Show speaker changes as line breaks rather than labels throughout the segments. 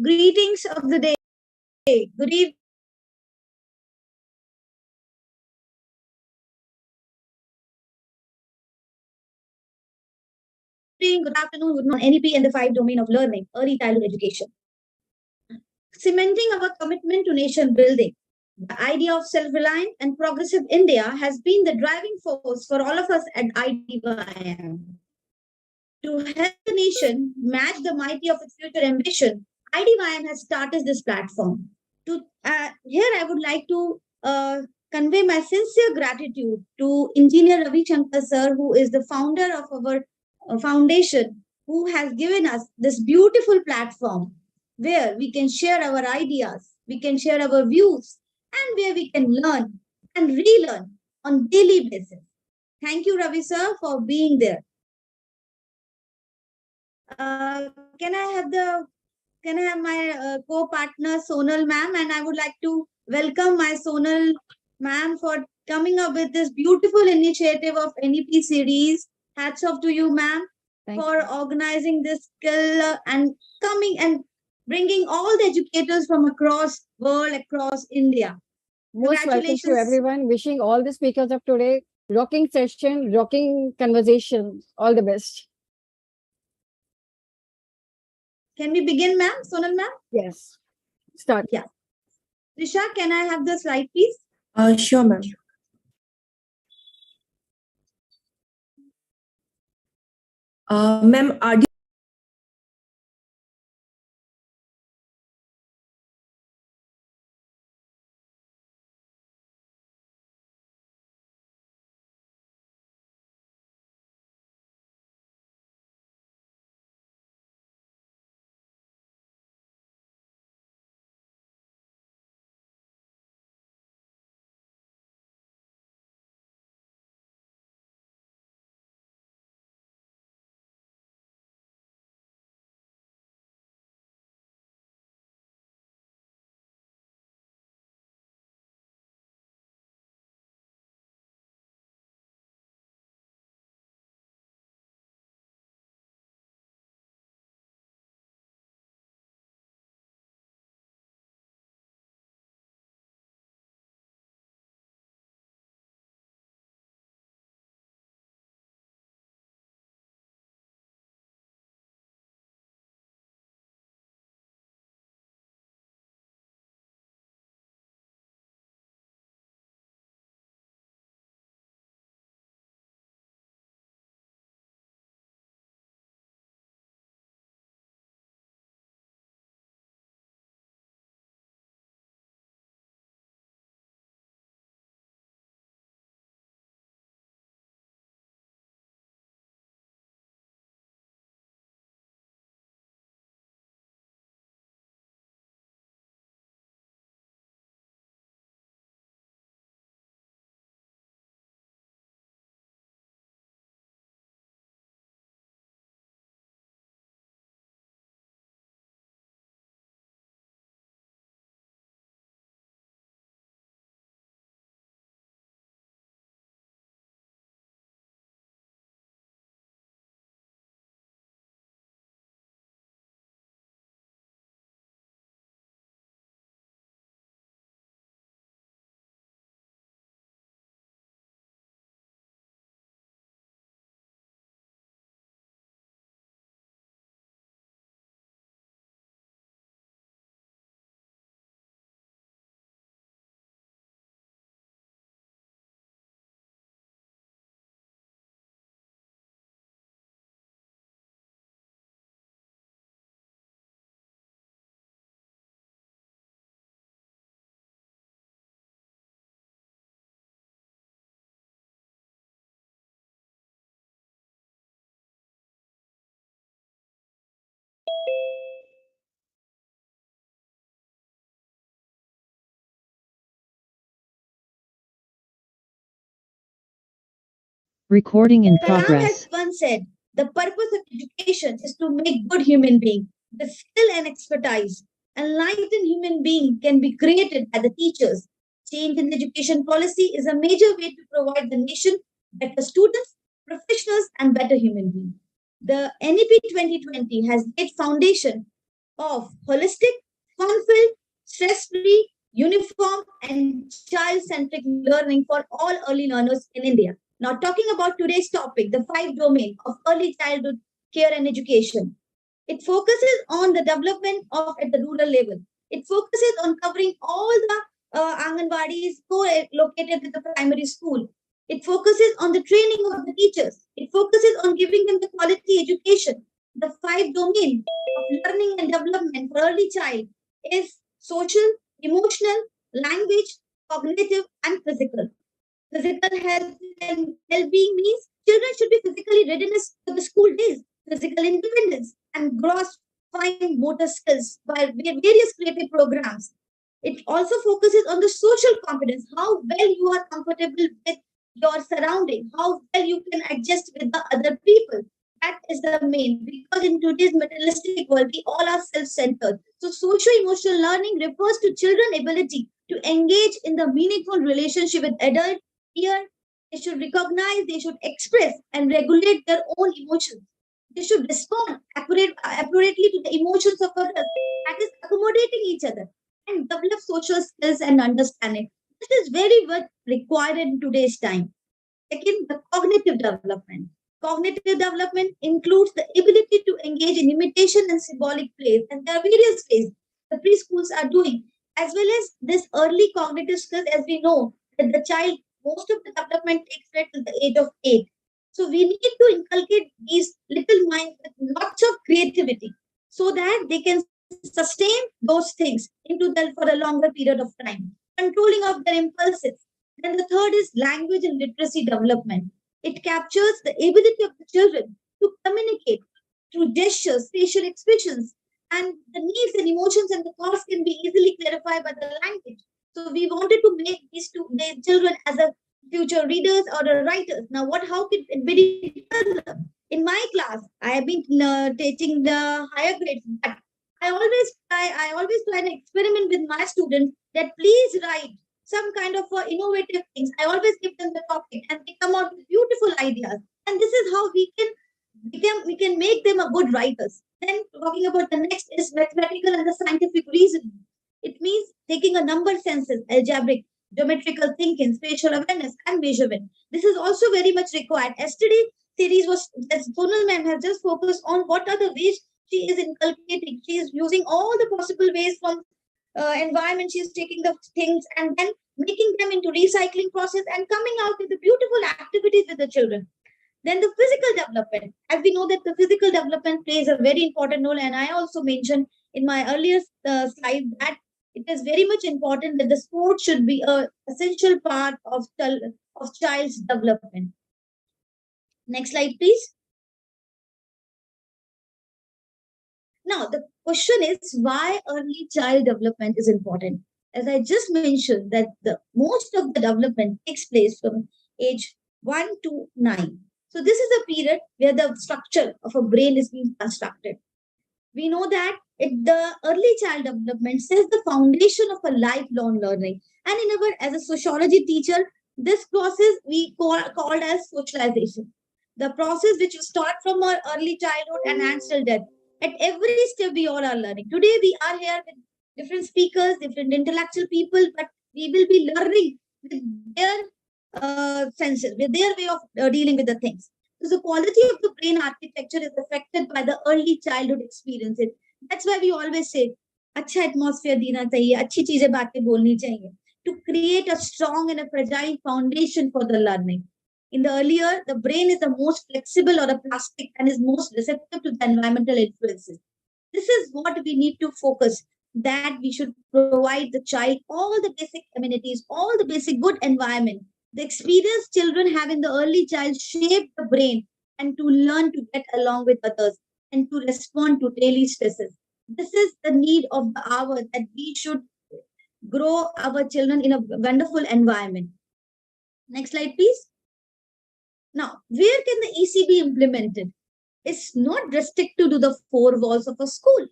Greetings of the day. Good evening. Good afternoon, good morning. NEP and the five domain of learning, early childhood education. Cementing our commitment to nation building. The idea of self-reliant and progressive India has been the driving force for all of us at IDYM. To help the nation match the mighty of its future ambition, IDYM has started this platform. Here, I would like to convey my sincere gratitude to Engineer Ravi Shankar sir, who is the founder of our foundation, who has given us this beautiful platform where we can share our ideas, we can share our views, and where we can learn and relearn on daily basis. Thank you, Ravi sir, for being there. Can I have my co-partner Sonal ma'am, and I would like to welcome my Sonal ma'am for coming up with this beautiful initiative of NEP series. Hats off to you, ma'am, for organizing this skill and coming and bringing all the educators from across world, across India.
Most welcome to everyone. Wishing all the speakers of today rocking session, rocking conversation. All the best.
Can we begin, ma'am? Sonal ma'am?
Yes. Start.
Yeah. Trisha, can I have the slide, please?
Sure, ma'am. Ma'am,
Recording in
Kalam
progress.
has once said, the purpose of education is to make good human beings. The skill and expertise, enlightened human being can be created by the teachers. Change in education policy is a major way to provide the nation better students, professionals, and better human beings. The NEP 2020 has laid foundation of holistic, fun-filled, stress-free, uniform, and child-centric learning for all early learners in India. Now, talking about today's topic, the five domain of early childhood care and education. It focuses on the development of at the rural level. It focuses on covering all the Anganwadis located at the primary school. It focuses on the training of the teachers. It focuses on giving them the quality education. The five domains of learning and development for early child is social, emotional, language, cognitive, and physical. Physical health and well-being means children should be physically readiness for the school days, physical independence, and gross fine motor skills by various creative programs. It also focuses on the social confidence, how well you are comfortable with your surrounding, how well you can adjust with the other people. That is the main, because in today's materialistic world, we all are self-centered. So socio-emotional learning refers to children's ability to engage in the meaningful relationship with adults. Here, they should recognize, they should express and regulate their own emotions. They should respond accurately to the emotions of others. That is accommodating each other and develop social skills and understanding. This is very much required in today's time. Second, the cognitive development. Cognitive development includes the ability to engage in imitation and symbolic plays, and there are various ways the preschools are doing, as well as this early cognitive skills, as we know that the child, most of the development takes place at the age of 8. So we need to inculcate these little minds with lots of creativity so that they can sustain those things into them for a longer period of time. Controlling of their impulses. Then the third is language and literacy development. It captures the ability of the children to communicate through gestures, facial expressions, and the needs and emotions and the thoughts can be easily clarified by the language. So we wanted to make these children as a future readers or the writers. Now, how could it be done? In my class, I have been teaching the higher grades, but I always try and experiment with my students that please write some kind of innovative things. I always give them the topic and they come out with beautiful ideas. And this is how we can make them a good writers. Then talking about the next is mathematical and the scientific reasoning. It means taking a number senses, algebraic, geometrical thinking, spatial awareness, and measurement. This is also very much required. Yesterday series was, as Sonal ma'am has just focused on what are the ways she is inculcating. She is using all the possible ways from environment. She is taking the things and then making them into recycling process and coming out with the beautiful activities with the children. Then the physical development. As we know that the physical development plays a very important role, and I also mentioned in my earlier slide that it is very much important that the sport should be a essential part of child's development. Next slide, please. Now, the question is why early child development is important. As I just mentioned, that the most of the development takes place from age 1 to 9. So this is a period where the structure of a brain is being constructed. We know that the early child development sets the foundation of a lifelong learning. And in our, as a sociology teacher, this process we called as socialization. The process which you start from our early childhood and ends till death. At every step, we all are learning. Today, we are here with different speakers, different intellectual people, but we will be learning with their senses, with their way of dealing with the things. So the quality of the brain architecture is affected by the early childhood experiences. That's why we always say, अच्छा atmosphere देना चाहिए, अच्छी चीजें बातें बोलनी चाहिए, to create a strong and a fragile foundation for the learning. In the earlier, the brain is the most flexible or a plastic and is most receptive to the environmental influences. This is what we need to focus, that we should provide the child all the basic amenities, all the basic good environment. The experience children have in the early child shape the brain and to learn to get along with others and to respond to daily stresses. This is the need of the hour, that we should grow our children in a wonderful environment. Next slide, please. Now, where can the EC be implemented? It's not restricted to the four walls of a school.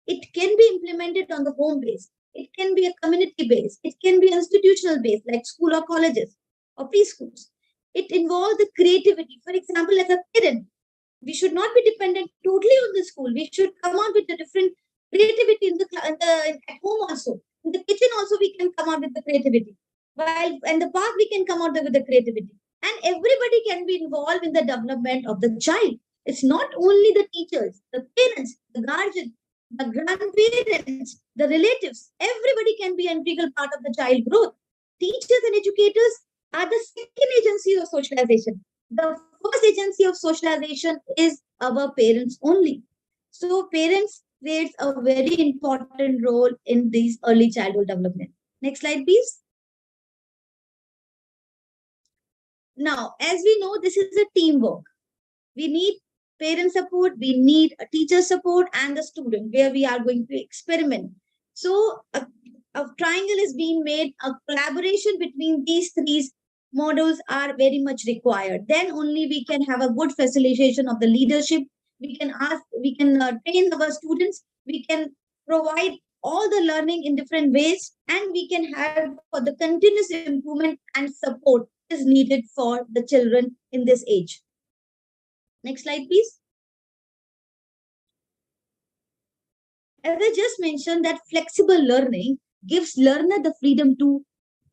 It can be implemented on the home base. It can be a community base. It can be institutional base like school or colleges or preschools. It involves the creativity. For example, as a parent, we should not be dependent totally on the school. We should come out with the different Creativity at home also. In the kitchen also we can come out with the creativity. While in the park we can come out with the creativity. And everybody can be involved in the development of the child. It's not only the teachers, the parents, the guardians, the grandparents, the relatives. Everybody can be an integral part of the child growth. Teachers and educators are the second agency of socialization. The first agency of socialization is our parents only. So parents plays a very important role in these early childhood development. Next slide, please. Now, as we know, this is a teamwork. We need parent support, we need a teacher support, and the student, where we are going to experiment. So a triangle is being made, a collaboration between these three models are very much required. Then only we can have a good facilitation of the leadership. We can train our students, we can provide all the learning in different ways, and we can have for the continuous improvement and support is needed for the children in this age. Next slide, please. As I just mentioned, that flexible learning gives learner the freedom to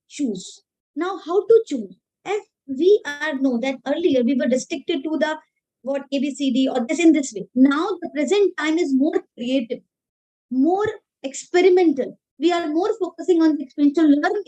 choose. Now, how to choose? As we are know that earlier we were restricted to the what ABCD or this in this way. Now the present time is more creative, more experimental. We are more focusing on the experiential learning.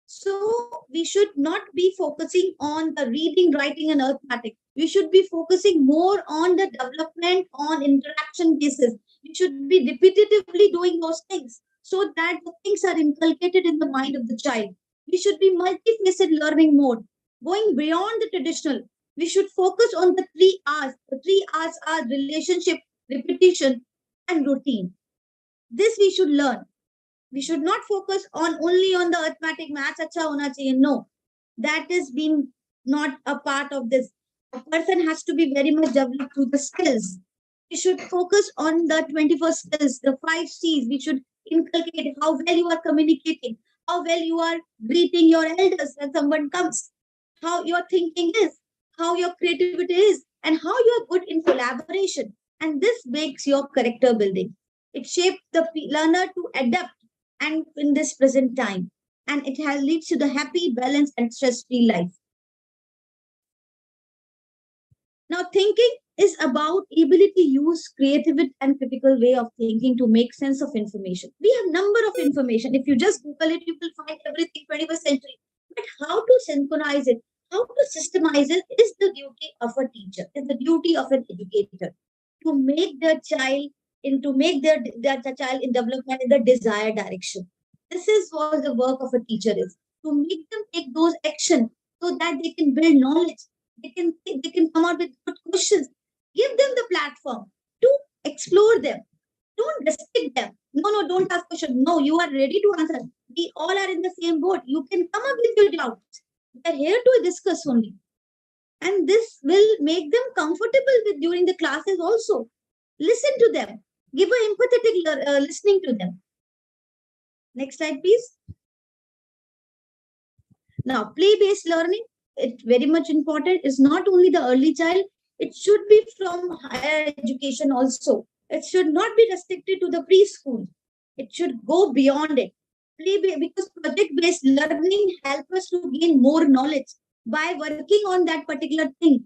So we should not be focusing on the reading, writing, and arithmetic. We should be focusing more on the development on interaction basis. We should be repetitively doing those things so that the things are inculcated in the mind of the child. We should be multifaceted learning mode, going beyond the traditional. We should focus on the 3 R's. The 3 R's are relationship, repetition, and routine. This we should learn. We should not focus on only on the arithmetic maths. Acha hona chahiye. No, that is being not a part of this. A person has to be very much developed through the skills. We should focus on the 21st skills, the 5 C's. We should inculcate how well you are communicating, how well you are greeting your elders when someone comes, how your thinking is, how your creativity is, and how you are good in collaboration. And this makes your character building. It shapes the learner to adapt and in this present time. And it has leads to the happy, balanced, and stress-free life. Now, thinking is about ability to use creative and critical way of thinking to make sense of information. We have number of information. If you just Google it, you will find everything 21st century. But how to synchronize it, how to systemize it is the duty of a teacher, is the duty of an educator to make their child to make their child in development in the desired direction. This is what the work of a teacher is, to make them take those actions so that they can build knowledge. They can come out with good questions. Give them the platform to explore them. Don't restrict them. No, don't ask questions. No, you are ready to answer. We all are in the same boat. You can come up with your doubts. We are here to discuss only. And this will make them comfortable with during the classes also. Listen to them. Give a empathetic listening to them. Next slide, please. Now, play-based learning, it's very much important. It's not only the early child, it should be from higher education also. It should not be restricted to the preschool. It should go beyond it. Because project-based learning helps us to gain more knowledge. By working on that particular thing,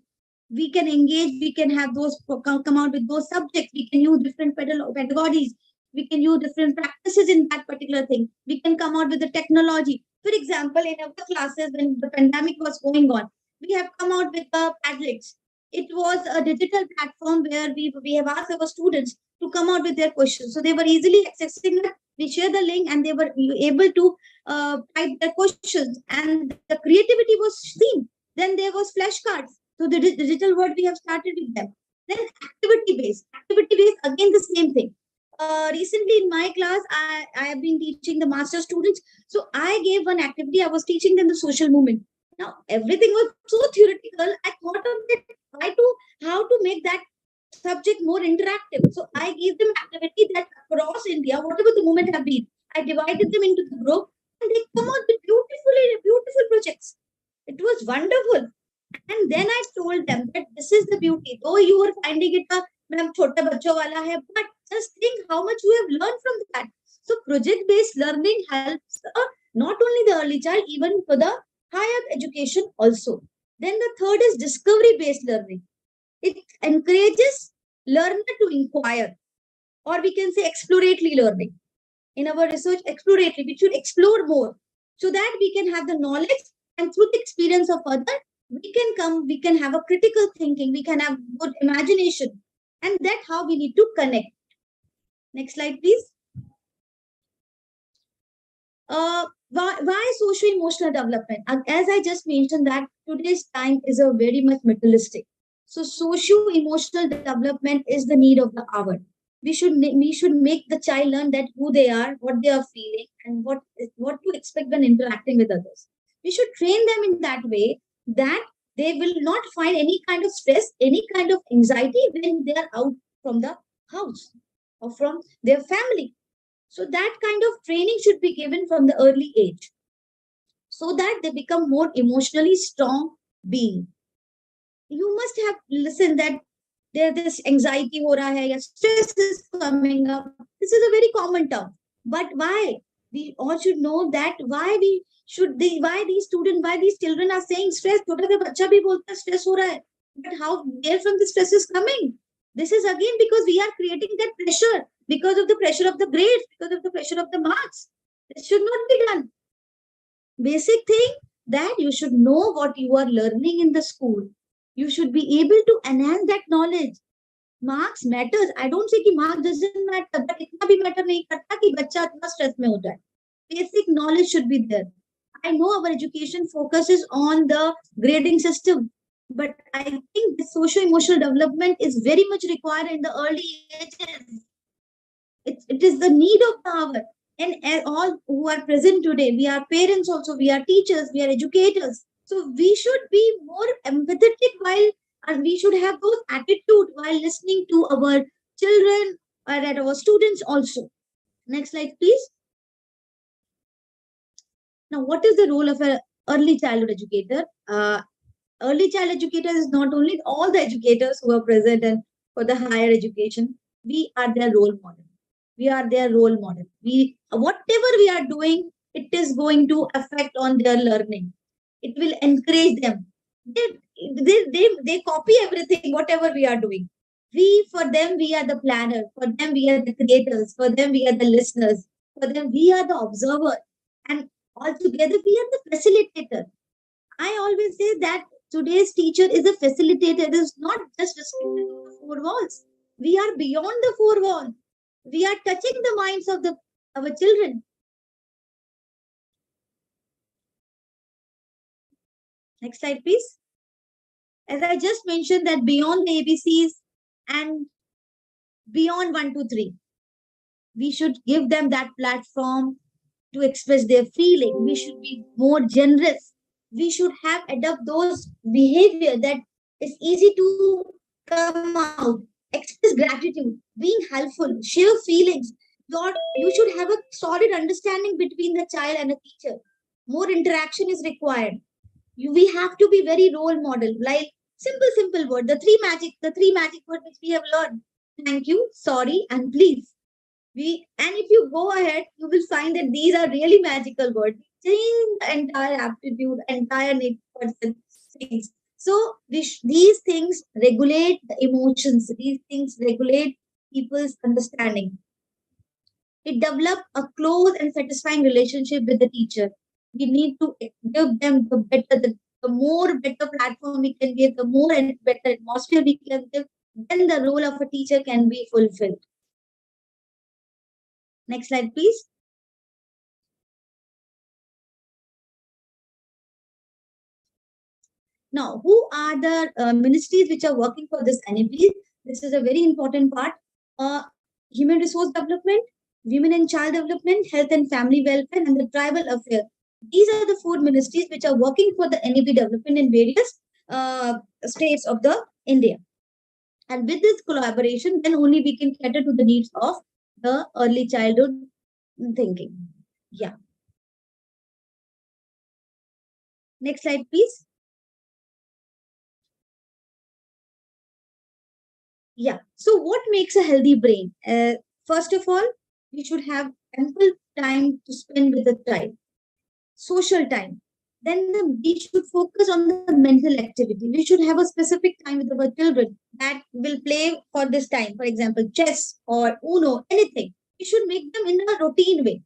we can engage, we can have those come out with those subjects, we can use different pedagogies, we can use different practices in that particular thing. We can come out with the technology. For example, in our classes, when the pandemic was going on, we have come out with the Padlets. It was a digital platform where we have asked our students to come out with their questions. So they were easily accessing it. We share the link and they were able to type their questions. And the creativity was seen. Then there was flashcards. So the digital world, we have started with them. Then activity-based. Activity-based, again, the same thing. Recently in my class, I have been teaching the master students. So I gave one activity. I was teaching them the social movement. Now, everything was so theoretical. I thought of it, how to make that subject more interactive. So I gave them activity that across India, whatever the movement have been, I divided them into the group and they come out with beautiful projects. It was wonderful. And then I told them that this is the beauty. Though you are finding it a छोटे बच्चों वाला है, but Just think how much you have learned from that. So project-based learning helps not only the early child, even for the higher education also. Then the third is discovery-based learning. It encourages learner to inquire, or we can say exploratory learning. In our research, exploratory, we should explore more so that we can have the knowledge, and through the experience of others, we can have a critical thinking, we can have good imagination, and that's how we need to connect. Next slide, please. Why socio-emotional development? As I just mentioned, that today's time is a very much materialistic. So socio-emotional development is the need of the hour. We should make the child learn that who they are, what they are feeling, and what to expect when interacting with others. We should train them in that way that they will not find any kind of stress, any kind of anxiety when they are out from the house or from their family. So that kind of training should be given from the early age so that they become more emotionally strong being. You must have listened that there this anxiety ho raha hai, ya stress is coming up. This is a very common term. But why? We all should know that why these students, why these children are saying stress. छोटा सा बच्चा भी बोलता है stress हो रहा है. But how, where from the stress is coming? This is again because we are creating that pressure, because of the pressure of the grades, because of the pressure of the marks. This should not be done. Basic thing that you should know what you are learning in the school. You should be able to enhance that knowledge. Marks matters. I don't say कि marks doesn't matter, but इतना भी matter नहीं करता कि बच्चा इतना stress में हो जाए. Basic knowledge should be there. I know our education focuses on the grading system, but I think the socio-emotional development is very much required in the early ages. It is the need of the hour. And all who are present today, we are parents also, we are teachers, we are educators. So we should be more empathetic while, and we should have those attitude while listening to our children and our students also. Next slide, please. Now, what is the role of an early childhood educator? Early child educator is not only all the educators who are present and for the higher education, we are their role model. We are their role model. We, whatever we are doing, it is going to affect on their learning. It will encourage them. They copy everything, whatever we are doing. For them, we are the planner. For them, we are the creators. For them, we are the listeners. For them, we are the observer. And altogether, we are the facilitator. I always say that today's teacher is a facilitator. It is not just restricted to the four walls. We are beyond the four walls. We are touching the minds of our children. Next slide, please. As I just mentioned, that beyond the ABCs and beyond 1, 2, 3, we should give them that platform to express their feeling. We should be more generous. We should have adopt those behavior that is easy to come out. Express gratitude, being helpful, share feelings. You should have a solid understanding between the child and the teacher. More interaction is required. We have to be very role model, like simple word. The three magic word which we have learned. Thank you, sorry, and please. And if you go ahead, you will find that these are really magical words. Change the entire aptitude, entire person things. So these things regulate the emotions. These things regulate people's understanding. It develops a close and satisfying relationship with the teacher. We need to give them the more better platform we can give, the more and better atmosphere we can give, then the role of a teacher can be fulfilled. Next slide, please. Now, who are the ministries which are working for this NEP? This is a very important part. Human resource development, women and child development, health and family welfare, and the tribal affairs. These are the four ministries which are working for the NEP development in various states of the India. And with this collaboration, then only we can cater to the needs of the early childhood thinking. Yeah. Next slide, please. Yeah. So what makes a healthy brain? First of all, we should have ample time to spend with the child, social time. Then we should focus on the mental activity. We should have a specific time with our children that will play for this time. For example, chess or Uno, anything. We should make them in a routine way.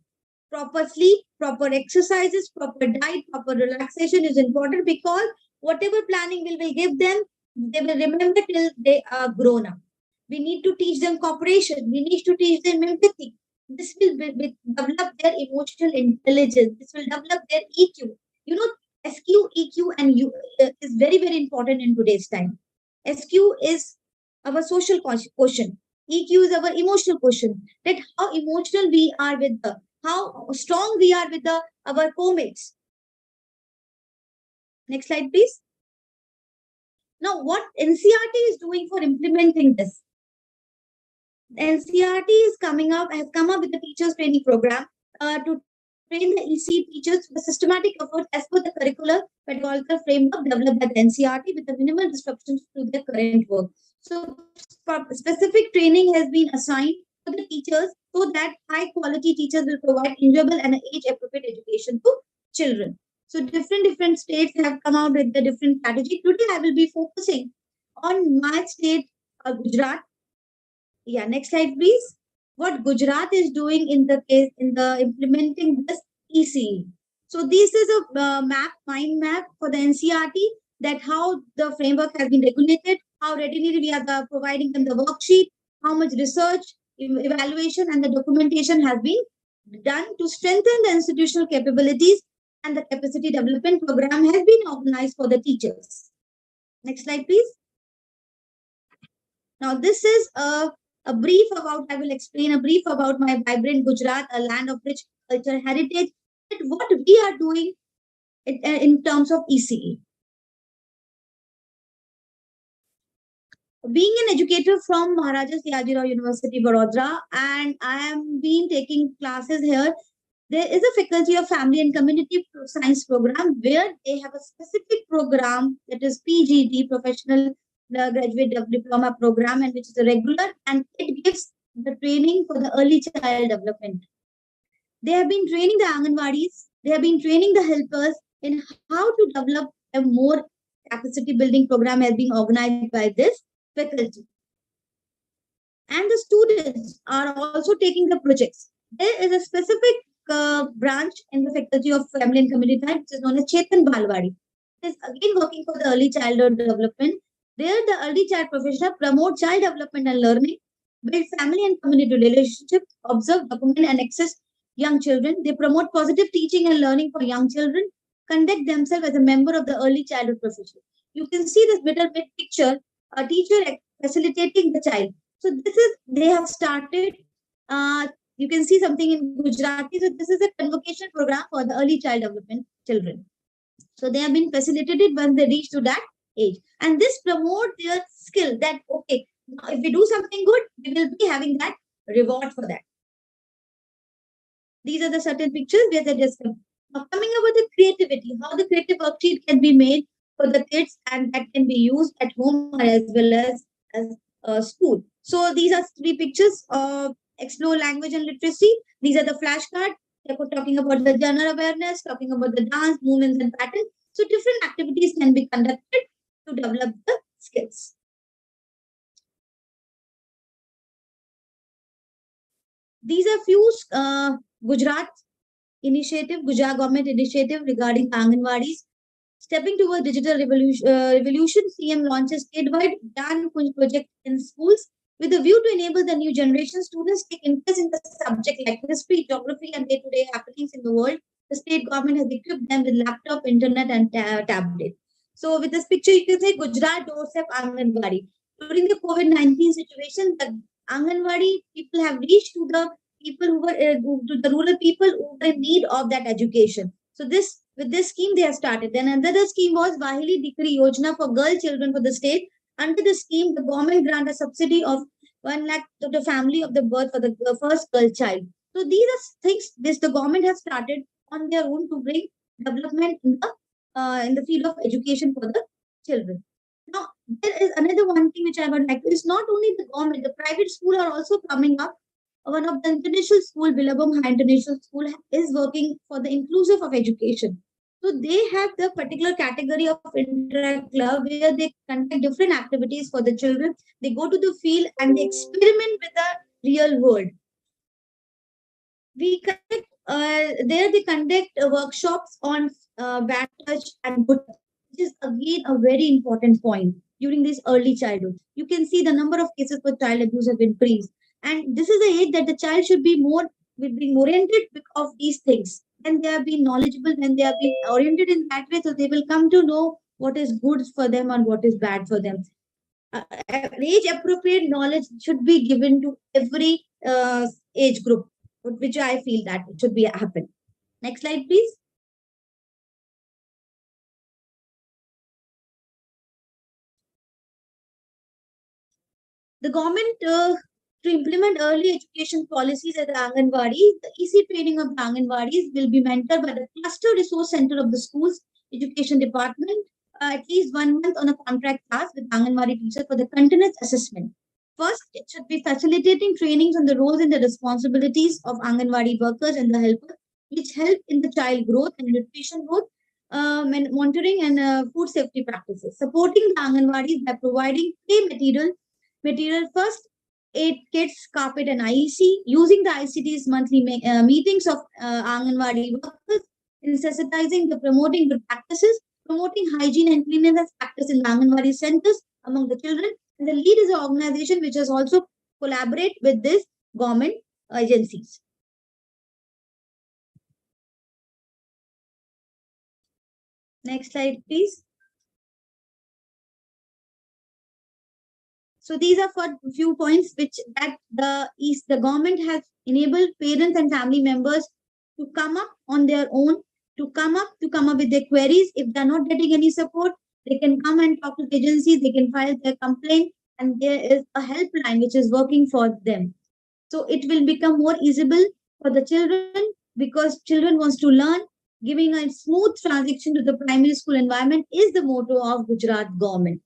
Proper sleep, proper exercises, proper diet, proper relaxation is important, because whatever planning we will give them, they will remember till they are grown up. We need to teach them cooperation. We need to teach them empathy. This will develop their emotional intelligence. This will develop their EQ. You know, SQ, EQ, and U is very, very important in today's time. SQ is our social quotient. EQ is our emotional quotient. That how emotional we are with the, how strong we are with the our co-mates. Next slide, please. Now, what NCRT is doing for implementing this? NCRT is has come up with the teachers training program to train the EC teachers with systematic effort as per the curricular pedagogical framework developed by the NCRT with the minimal disruptions to their current work. So, specific training has been assigned to the teachers so that high quality teachers will provide enjoyable and age appropriate education to children. So, different states have come out with the different strategy. Today, I will be focusing on my state, Gujarat. Yeah, next slide, please. What Gujarat is doing in the case in the implementing this ECE. So this is a mind map for the NCRT, that how the framework has been regulated, how readily we are providing them the worksheet, how much research, evaluation, and the documentation has been done to strengthen the institutional capabilities, and the capacity development program has been organized for the teachers. Next slide, please. Now, this is a brief about, I will explain a brief about my vibrant Gujarat, a land of rich cultural heritage, and what we are doing in terms of ECE. Being an educator from Maharaja Sayajirao University, Vadodara, and I am been taking classes here. There is a faculty of family and community science program where they have a specific program, that is PGD, professional graduate diploma program, and which is a regular, and it gives the training for the early child development. They have been training the Anganwadis, they have been training the helpers in how to develop a more capacity building program has been organized by this faculty. And the students are also taking the projects. There is a specific branch in the Faculty of Family and Community Science, which is known as Chetan Balwadi. It is again working for the early childhood development. There, the early child professional promote child development and learning, build family and community relationships, observe, document, and access young children. They promote positive teaching and learning for young children, conduct themselves as a member of the early childhood profession. You can see this middle bit picture, a teacher facilitating the child. So this is, they have started, you can see something in Gujarati. So this is a convocation program for the early child development children. So they have been facilitated when they reach to that age. And this promote their skill that, okay, if we do something good, we will be having that reward for that. These are the certain pictures where they just come. Now coming about the creativity, how the creative worksheet can be made for the kids, and that can be used at home as well as school. So these are three pictures of explore language and literacy. These are the flashcards. They're talking about the general awareness, talking about the dance, movements, and patterns. So different activities can be conducted to develop the skills. These are few Gujarat Gujarat government initiative regarding Anganwadis. Stepping towards digital revolution, CM launches statewide Gyan Kunj project in schools with a view to enable the new generation students take interest in the subject like history, geography, and day-to-day happenings in the world. The state government has equipped them with laptop, internet, and tablet. So with this picture, you can say Gujarat doorstep Anganwadi. During the COVID-19 situation, the Anganwadi people have reached to the people who were to the rural people who were in need of that education. So this with this scheme they have started. Then another scheme was Vahili Dikri Yojana for girl children for the state. Under the scheme, the government grant a subsidy of 1 lakh to the family of the birth for the first girl child. So these are things this the government has started on their own to bring development in the field of education for the children. Now, there is another one thing which I would like to, is not only the government, the private school are also coming up. One of the international school, Billabong High International School, is working for the inclusive of education. So they have the particular category of interact club where they conduct different activities for the children. They go to the field and they experiment with the real world. We conduct there they conduct workshops on bad touch and good touch, which is again a very important point during this early childhood. You can see the number of cases for child abuse have increased, and this is the age that the child should be more with being oriented of these things. When they are being knowledgeable, when they are being oriented in that way, so they will come to know what is good for them and what is bad for them. Age appropriate knowledge should be given to every age group, which I feel that it should be happen. Next slide, please. The government to implement early education policies at the Anganwadis, the EC training of the Anganwadis will be mentored by the Cluster Resource Center of the school's education department, at least 1 month on a contract class with Anganwadi teachers for the continuous assessment. First, it should be facilitating trainings on the roles and the responsibilities of Anganwadi workers and the helpers, which help in the child growth and nutrition growth, monitoring and food safety practices. Supporting the Anganwadis by providing play material first aid kits, carpet, and IEC, using the ICT's monthly meetings of Anganwadi workers, sensitizing the promoting good practices, promoting hygiene and cleanliness practice in the Anganwadi centers among the children. And the lead is an organization which has also collaborate with this government agencies. Next slide, please. So these are for a few points which that the government has enabled parents and family members to come up on their own, to come up with their queries. If they're not getting any support, they can come and talk to the agencies, they can file their complaint, and there is a helpline which is working for them. So it will become more easable for the children because children wants to learn. Giving a smooth transition to the primary school environment is the motto of Gujarat government.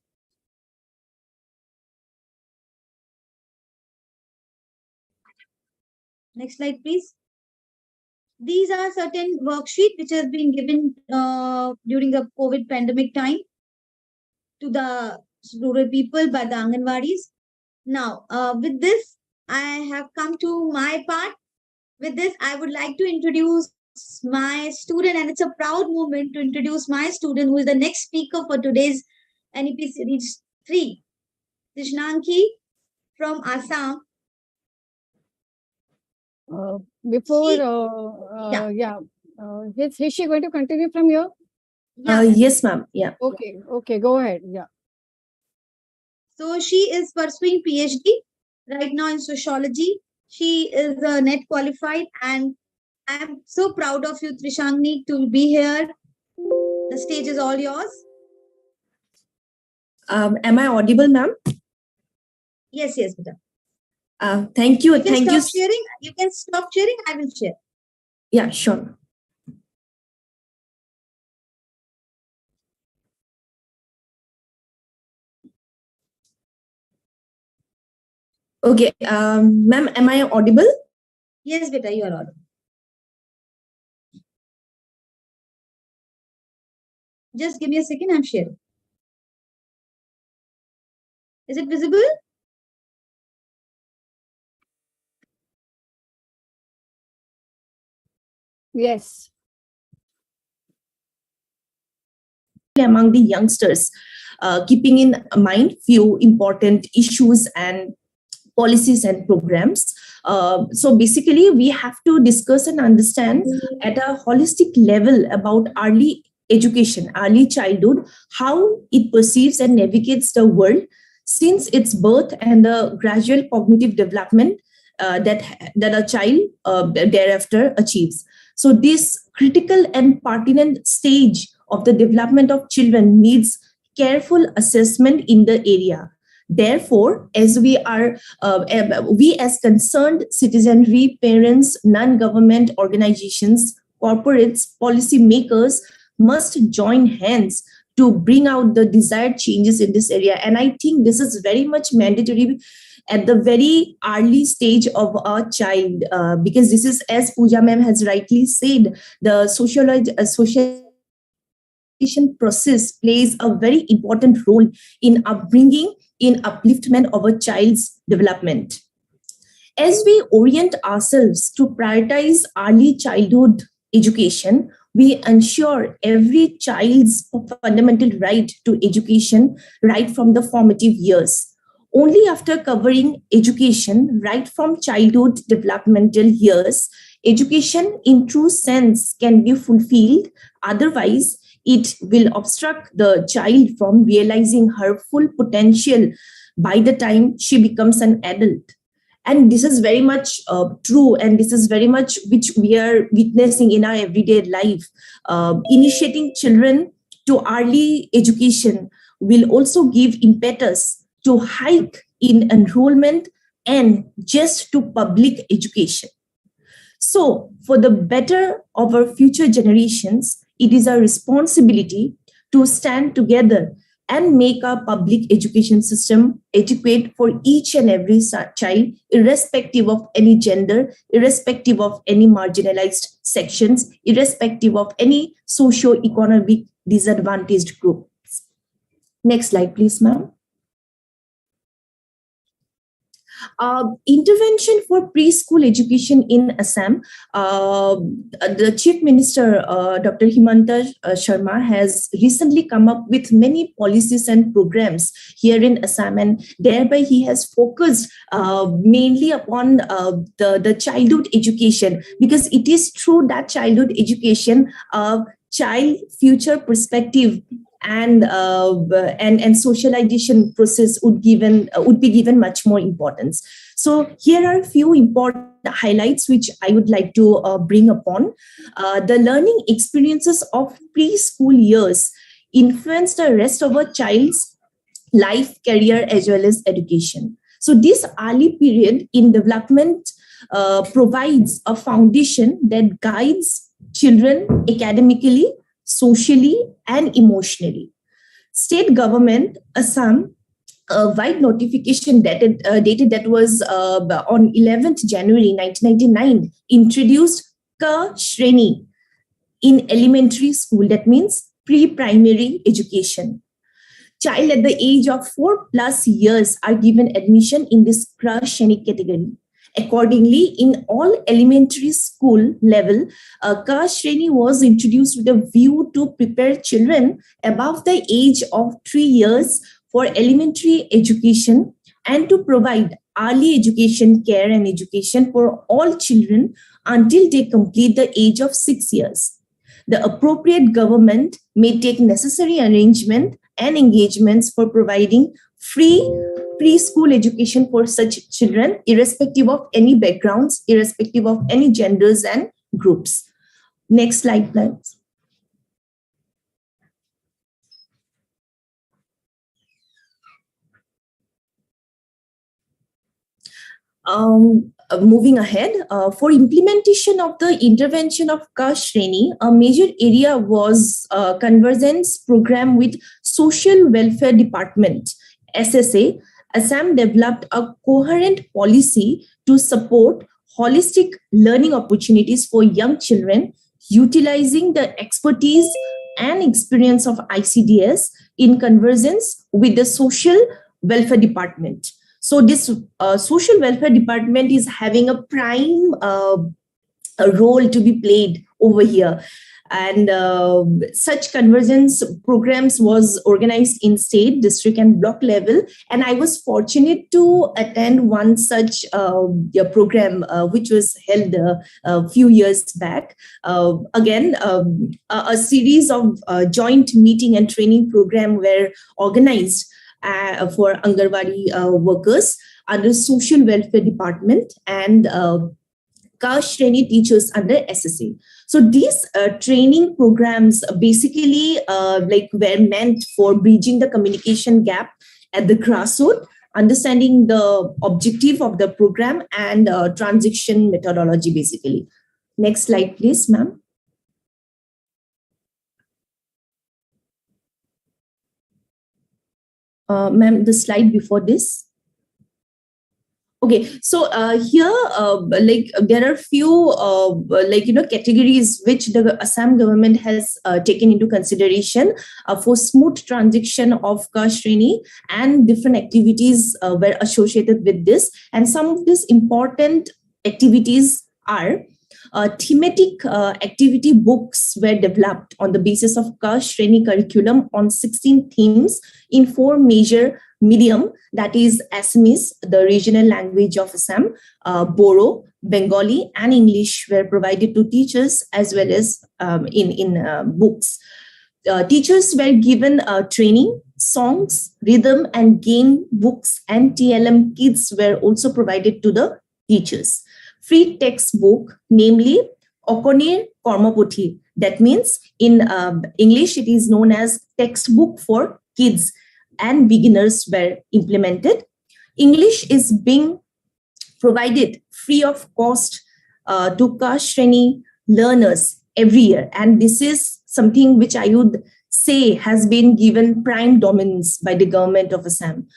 Next slide, please. These are certain worksheets which has been given during the COVID pandemic time to the rural people by the Anganwadis. Now, with this, I have come to my part. With this, I would like to introduce my student, and it's a proud moment to introduce my student who is the next speaker for today's NEP Series 3, Krishnanki from Assam.
Is she going to continue from here?
Yes, ma'am. Yeah.
Okay, go ahead. Yeah.
So she is pursuing PhD right now in sociology. She is net qualified, and I am so proud of you, Trishangni, to be here. The stage is all yours.
Am I audible, ma'am?
Yes, beta.
Thank you.
Thank you. Sharing. You can stop sharing. I will share.
Yeah, sure. Okay, ma'am, am I audible?
Yes, beta, you are audible. Just give me a second, I'm sharing. Is it visible?
Yes.
Among the youngsters, keeping in mind few important issues and policies and programs. So basically, we have to discuss and understand at a holistic level about early education, early childhood, how it perceives and navigates the world since its birth and the gradual cognitive development that a child thereafter achieves. So this critical and pertinent stage of the development of children needs careful assessment in the area. Therefore, as we as concerned citizenry, parents, non-government organizations, corporates, policy makers must join hands to bring out the desired changes in this area. And I think this is very much mandatory at the very early stage of a child, because this is, as Pooja ma'am has rightly said, the socialization process plays a very important role in upbringing, in upliftment of a child's development. As we orient ourselves to prioritize early childhood education, we ensure every child's fundamental right to education right from the formative years. Only after covering education right from childhood developmental years, education in true sense can be fulfilled. Otherwise, it will obstruct the child from realizing her full potential by the time she becomes an adult. And this is very much true, and this is very much which we are witnessing in our everyday life. Initiating children to early education will also give impetus to hike in enrollment and just to public education. So, for the better of our future generations, it is our responsibility to stand together and make our public education system adequate for each and every child, irrespective of any gender, irrespective of any marginalized sections, irrespective of any socio-economic disadvantaged groups. Next slide, please, ma'am. Intervention for preschool education in Assam. The Chief Minister, Dr. Himanta Sharma, has recently come up with many policies and programs here in Assam, and thereby he has focused mainly upon the childhood education, because it is through that childhood education child future perspective and socialization process would be given much more importance. So here are a few important highlights which I would like to bring upon. The learning experiences of preschool years influence the rest of a child's life, career, as well as education. So this early period in development provides a foundation that guides children academically, socially, and emotionally. State government, Assam, a wide notification dated that was on 11th January 1999, introduced Ka Shreni in elementary school, that means pre-primary education. Child at the age of 4+ years are given admission in this Ka Shreni category. Accordingly, in all elementary school level, Ka Shreni was introduced with a view to prepare children above the age of 3 years for elementary education and to provide early education, care, and education for all children until they complete the age of 6 years. The appropriate government may take necessary arrangement and engagements for providing free preschool education for such children, irrespective of any backgrounds, irrespective of any genders and groups. Next slide, please. Moving ahead, for implementation of the intervention of Ka Shreni, a major area was convergence program with Social Welfare Department, SSA. Assam developed a coherent policy to support holistic learning opportunities for young children, utilizing the expertise and experience of ICDS in convergence with the Social Welfare Department. So this Social Welfare Department is having a prime role to be played over here. And such convergence programs was organized in state, district, and block level. And I was fortunate to attend one such program, which was held a few years back. Again, a series of joint meeting and training program were organized for Angarwadi workers under Social Welfare Department and Ka Shreni teachers under SSA. So these training programs basically were meant for bridging the communication gap at the grassroots, understanding the objective of the program and transition methodology basically. Next slide, please, ma'am. Ma'am, the slide before this. Okay, so here, there are few categories which the Assam government has taken into consideration for smooth transition of caste Shreni, and different activities were associated with this. And some of these important activities are thematic activity books were developed on the basis of caste Shreni curriculum on 16 themes in 4 major medium, that is Assamese, the regional language of Assam, Boro, Bengali, and English were provided to teachers as well as in books. Teachers were given training, songs, rhythm, and game books, and TLM kits were also provided to the teachers. Free textbook, namely Okonir Kormapothi. That means in English, it is known as textbook for kids, and beginners were implemented. English is being provided free of cost to caste Shreni learners every year. And this is something which I would say has been given prime dominance by the government of Assam.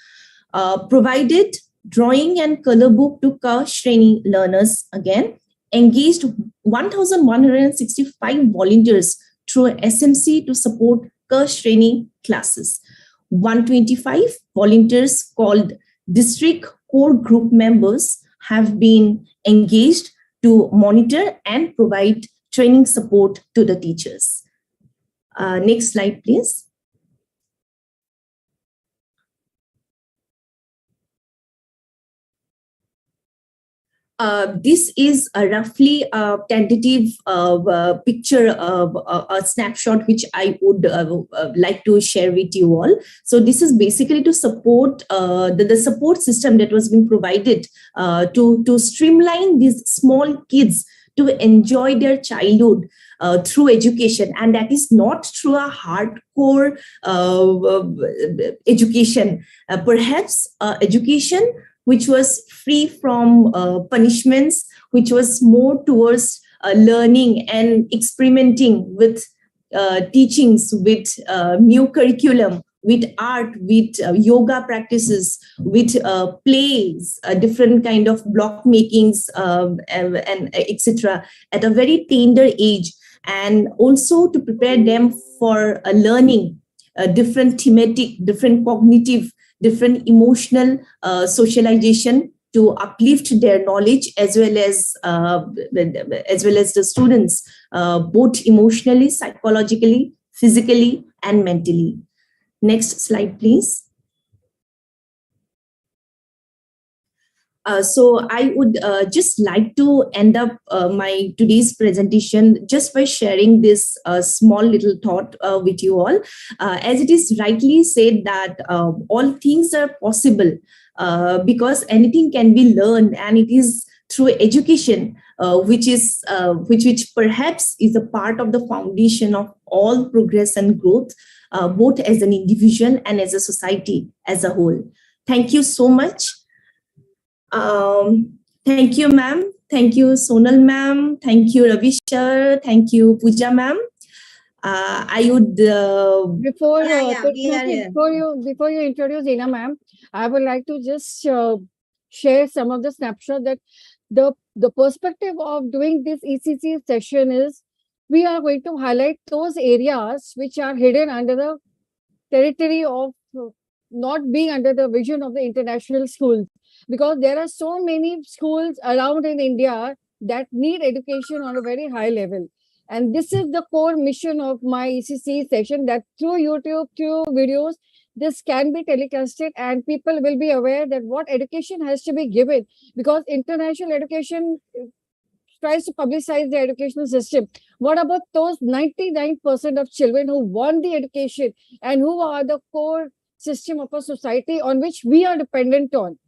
Provided drawing and color book to caste Shreni learners again. Engaged 1,165 volunteers through SMC to support caste Shreni classes. 125 volunteers called district core group members have been engaged to monitor and provide training support to the teachers. Next slide, please. This is a roughly tentative picture, a snapshot which I would like to share with you all. So this is basically to support the support system that was being provided to streamline these small kids to enjoy their childhood through education. And that is not through a hardcore education, perhaps education which was free from punishments, which was more towards learning and experimenting with teachings, with new curriculum, with art, with yoga practices, with plays, different kind of block makings, and etc. at a very tender age, and also to prepare them for learning different thematic, different cognitive, different emotional socialization to uplift their knowledge as well as the students, both emotionally, psychologically, physically, and mentally. Next slide, please. So I would just like to end up my today's presentation just by sharing this small little thought with you all. As it is rightly said that all things are possible because anything can be learned, and it is through education, which perhaps is a part of the foundation of all progress and growth, both as an individual and as a society as a whole. Thank you so much. Thank you, ma'am. Thank you, Sonal ma'am. Thank you, Ravi sir. Thank you, Pooja ma'am. I would
before you introduce Ina ma'am, I would like to just share some of the snapshot that the perspective of doing this ECC session is we are going to highlight those areas which are hidden under the territory of not being under the vision of the international schools, because there are so many schools around in India that need education on a very high level. And this is the core mission of my ECC session, that through YouTube, through videos, this can be telecasted and people will be aware that what education has to be given, because international education tries to publicize the educational system. What about those 99% of children who want the education and who are the core system of a society on which we are dependent on?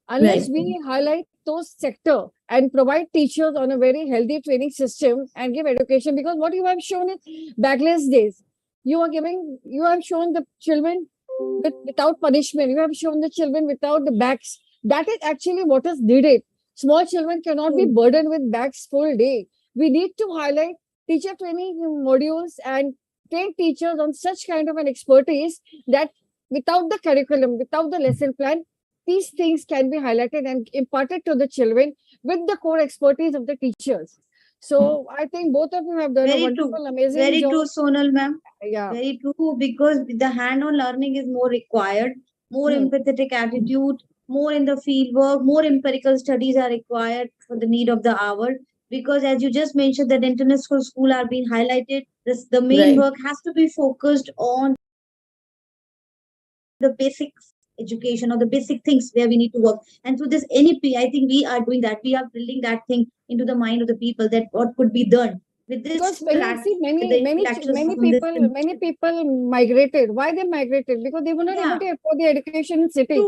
Unless we highlight those sector and provide teachers on a very healthy training system and give education, because what you have shown is backless days. You have shown the children without punishment. You have shown the children without the bags. That is actually what is needed. Small children cannot be burdened with bags full day. We need to highlight teacher training modules and train teachers on such kind of an expertise that without the curriculum, without the lesson plan, these things can be highlighted and imparted to the children with the core expertise of the teachers. So I think both of you have done a wonderful, amazing
Very
job.
true, Sonal ma'am.
Yeah.
Very true, because the hand-on learning is more required, more empathetic attitude, more in the field work, more empirical studies are required for the need of the hour. Because as you just mentioned, that international school are being highlighted, the main work has to be focused on the basics education or the basic things where we need to work. And through this NEP, I think we are doing that. We are building that thing into the mind of the people, that what could be done with this.
Because many people migrated. Why they migrated? Because they were not able to afford the education in city.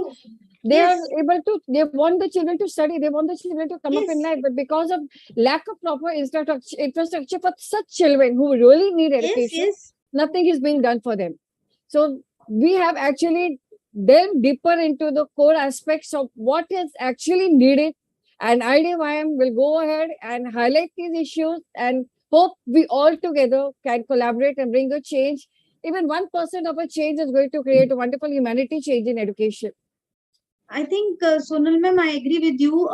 They are able to, they want the children to study, they want the children to come up in life, but because of lack of proper infrastructure for such children who really need education, nothing is being done for them. So we have actually delved deeper into the core aspects of what is actually needed, and IDYM will go ahead and highlight these issues, and hope we all together can collaborate and bring a change. Even 1% of a change is going to create a wonderful humanity change in education.
I think, Sonal ma'am, I agree with you.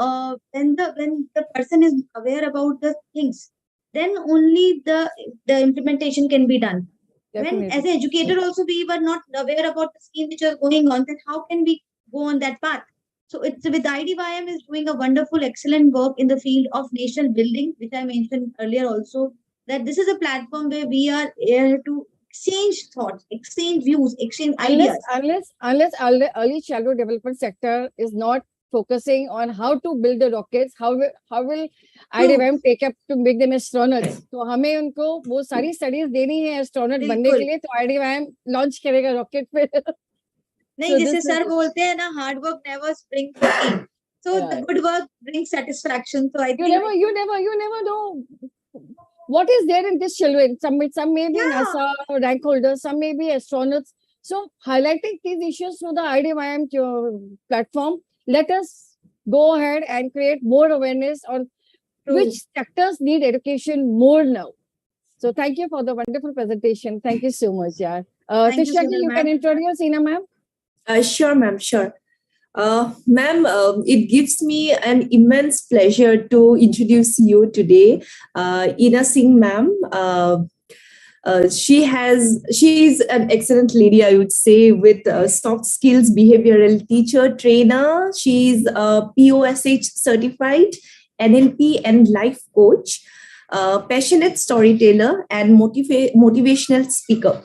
When the person is aware about the things, then only the implementation can be done. Definitely. When as an educator also we were not aware about the scheme which was going on, then how can we go on that path? So it's with IDYM is doing a wonderful, excellent work in the field of nation building, which I mentioned earlier also, that this is a platform where we are here to exchange thoughts, exchange views, exchange ideas.
Unless early childhood development sector is not focusing on how to build the rockets, how will IDYM take up to make them astronauts? तो हमें उनको वो सारी studies देनी है astronaut बनने के लिए, तो IDYM launch करेगा rocket पे.
नहीं, जैसे सर बोलते हैं ना, hard work never brings fame. So the good work brings satisfaction. So I think
you never know what is there in these children. Some may be NASA rank holders, some may be astronauts. So highlighting these issues through the IDYM platform, let us go ahead and create more awareness on which sectors need education more now. So thank you for the wonderful presentation. Thank you so much. Yeah. Tisha, you can introduce Ina ma'am.
Sure, ma'am. Sure. Ma'am, it gives me an immense pleasure to introduce you today, Ina Singh ma'am. She is an excellent lady, I would say, with soft skills, behavioral teacher, trainer. She's POSH certified, NLP and life coach, passionate storyteller, and motivational speaker.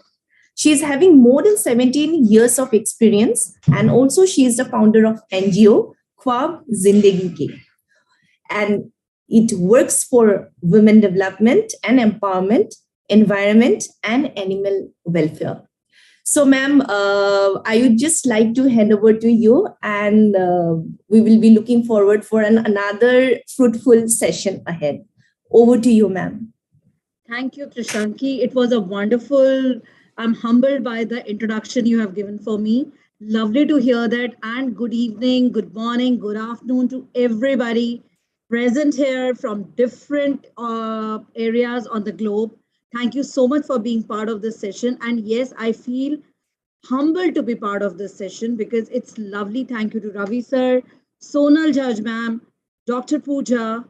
She is having more than 17 years of experience, and also she is the founder of NGO Khwab Zindagi Ke. And it works for women development and empowerment, environment, and animal welfare. So, ma'am, I would just like to hand over to you, and we will be looking forward for another fruitful session ahead. Over to you, ma'am.
Thank you, Trishanki. It was a wonderful... I'm humbled by the introduction you have given for me. Lovely to hear that. And good evening, good morning, good afternoon to everybody present here from different areas on the globe. Thank you so much for being part of this session. And yes, I feel humbled to be part of this session because it's lovely. Thank you to Ravi sir, Sonal Judge ma'am, Dr. Pooja,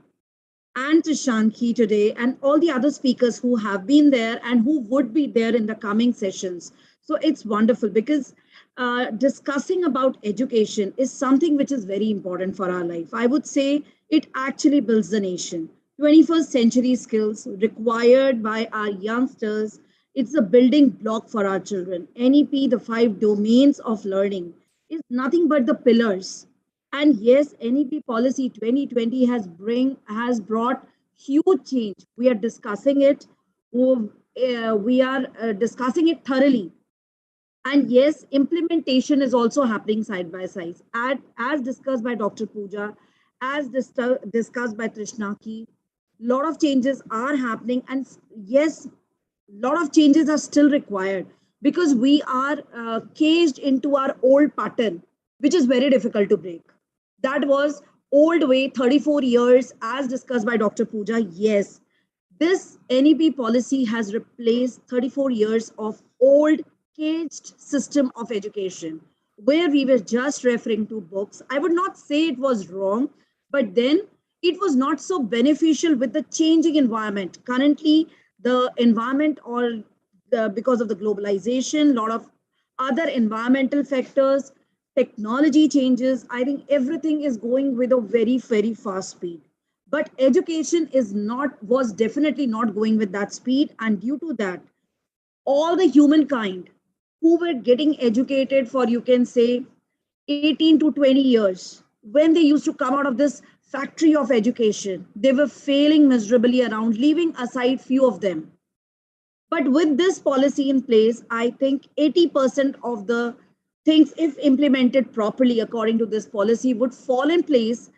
and Trishanki today, and all the other speakers who have been there and who would be there in the coming sessions. So it's wonderful because discussing about education is something which is very important for our life. I would say it actually builds the nation. 21st century skills required by our youngsters. It's a building block for our children. NEP, the 5 domains of learning, is nothing but the pillars. And yes, NEP policy 2020 has brought huge change. We are discussing it. We are discussing it thoroughly. And yes, implementation is also happening side by side. As discussed by Dr. Pooja, as discussed by Trishnaki, a lot of changes are happening. And yes, a lot of changes are still required because we are caged into our old pattern, which is very difficult to break. That was old way, 34 years, as discussed by Dr. Pooja. Yes, this NEP policy has replaced 34 years of old packaged system of education where we were just referring to books. I would not say it was wrong, but then it was not so beneficial with the changing environment. Currently, the environment, or because of the globalization, a lot of other environmental factors, technology changes, I think everything is going with a very, very fast speed. But education was definitely not going with that speed. And due to that, all the humankind who were getting educated for, you can say, 18 to 20 years, when they used to come out of this factory of education, they were failing miserably around, leaving aside few of them. But with this policy in place, I think 80% of the things, if implemented properly according to this policy, would fall in place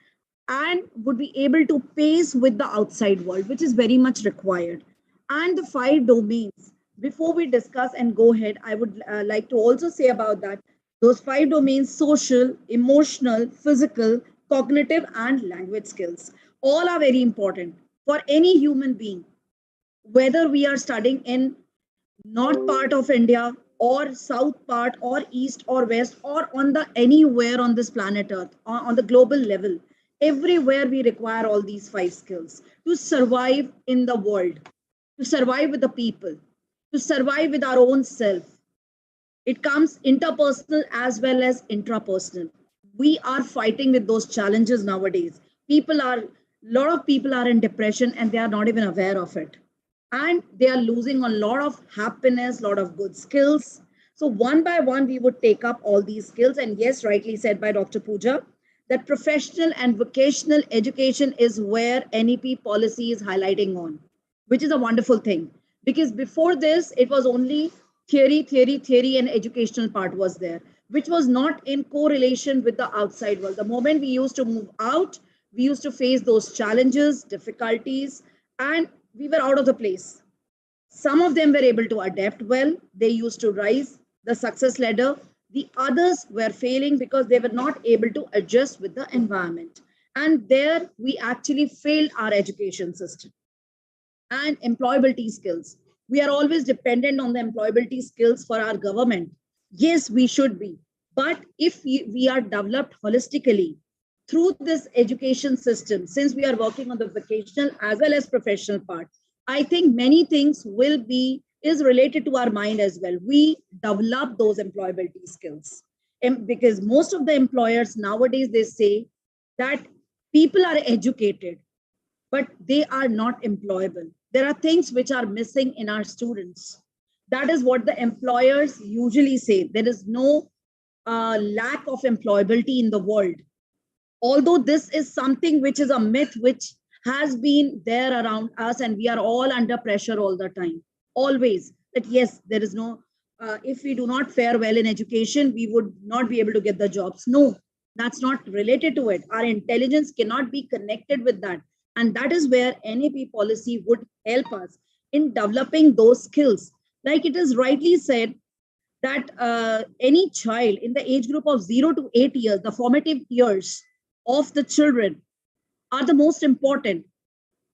and would be able to pace with the outside world, which is very much required. And the 5 domains, before we discuss and go ahead, I would like to also say about that. Those 5 domains: social, emotional, physical, cognitive, and language skills, all are very important for any human being, whether we are studying in north part of India or south part or east or west or on the anywhere on this planet earth, on the global level, everywhere we require all these 5 skills to survive in the world, to survive with the people, to survive with our own self. It comes interpersonal as well as intrapersonal. We are fighting with those challenges nowadays. A lot of people are in depression and they are not even aware of it. And they are losing a lot of happiness, a lot of good skills. So one by one, we would take up all these skills. And yes, rightly said by Dr. Pooja, that professional and vocational education is where NEP policy is highlighting on, which is a wonderful thing. Because before this, it was only theory, and educational part was there, which was not in correlation with the outside world. The moment we used to move out, we used to face those challenges, difficulties, and we were out of the place. Some of them were able to adapt well. They used to rise the success ladder. The others were failing because they were not able to adjust with the environment. And there we actually failed our education system. And employability skills. We are always dependent on the employability skills for our government. Yes, we should be. But if we are developed holistically through this education system, since we are working on the vocational as well as professional part, I think many things is related to our mind as well. We develop those employability skills. And because most of the employers nowadays, they say that people are educated, but they are not employable. There are things which are missing in our students. That is what the employers usually say. There is no lack of employability in the world. Although this is something which is a myth which has been there around us, and we are all under pressure all the time. Always that yes, there is no, if we do not fare well in education, we would not be able to get the jobs. No, that's not related to it. Our intelligence cannot be connected with that. And that is where NEP policy would help us in developing those skills. Like it is rightly said that any child in the age group of 0 to 8 years, the formative years of the children are the most important,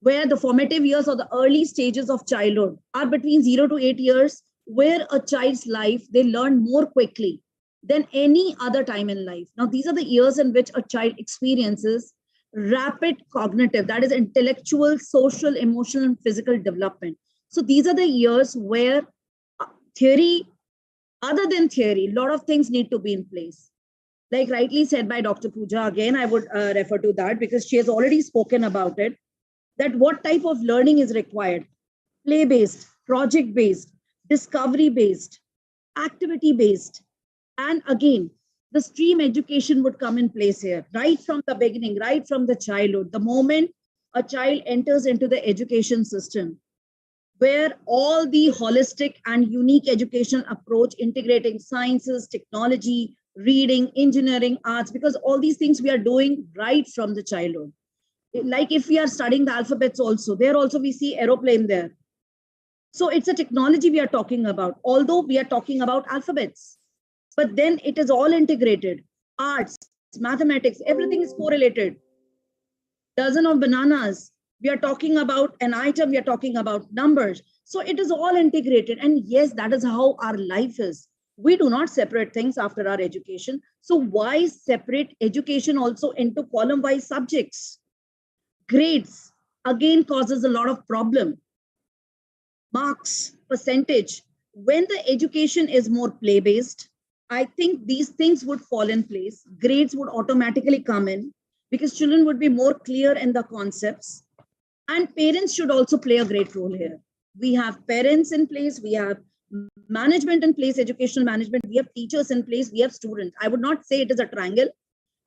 where the formative years or the early stages of childhood are between 0 to 8 years, where a child's life, they learn more quickly than any other time in life. Now, these are the years in which a child experiences rapid cognitive, that is intellectual, social, emotional, and physical development. So these are the years where theory, other than theory, a lot of things need to be in place. Like rightly said by Dr. Pooja, again, I would refer to that because she has already spoken about it, that what type of learning is required: play-based, project-based, discovery-based, activity-based. And again, the stream education would come in place here, right from the beginning, right from the childhood. The moment a child enters into the education system, where all the holistic and unique educational approach integrating sciences, technology, reading, engineering, arts, because all these things we are doing right from the childhood. Like if we are studying the alphabets also, there also we see aeroplane there. So it's a technology we are talking about, although we are talking about alphabets. But then it is all integrated. Arts, mathematics, everything is correlated. Dozen of bananas, we are talking about an item, we are talking about numbers. So it is all integrated. And yes, that is how our life is. We do not separate things after our education. So why separate education also into column-wise subjects? Grades, again, causes a lot of problem. Marks, percentage. When the education is more play-based, I think these things would fall in place. Grades would automatically come in because children would be more clear in the concepts. And parents should also play a great role here. We have parents in place, we have management in place, educational management, we have teachers in place, we have students. I would not say it is a triangle.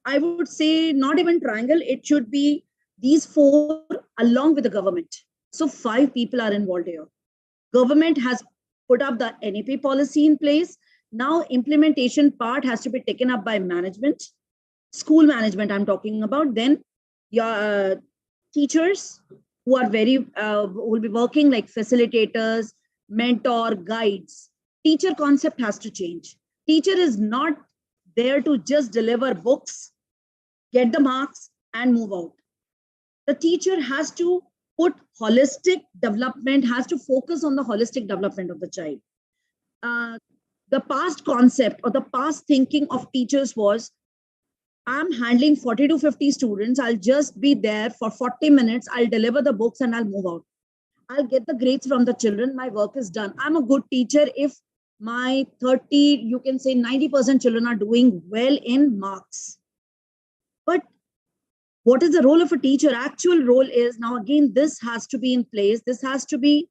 I would say not even triangle, it should be these four along with the government. So 5 people are involved here. Government has put up the NEP policy in place. Now implementation part has to be taken up by management, school management I'm talking about. Then your teachers who are who will be working like facilitators, mentor, guides. Teacher concept has to change. Teacher is not there to just deliver books, get the marks and move out. The teacher has to put holistic development, has to focus on the holistic development of the child. The past concept or the past thinking of teachers was, I'm handling 40 to 50 students. I'll just be there for 40 minutes. I'll deliver the books and I'll move out. I'll get the grades from the children. My work is done. I'm a good teacher if my 30, you can say 90% children are doing well in marks. But what is the role of a teacher? Actual role is, now again, this has to be in place. This has to be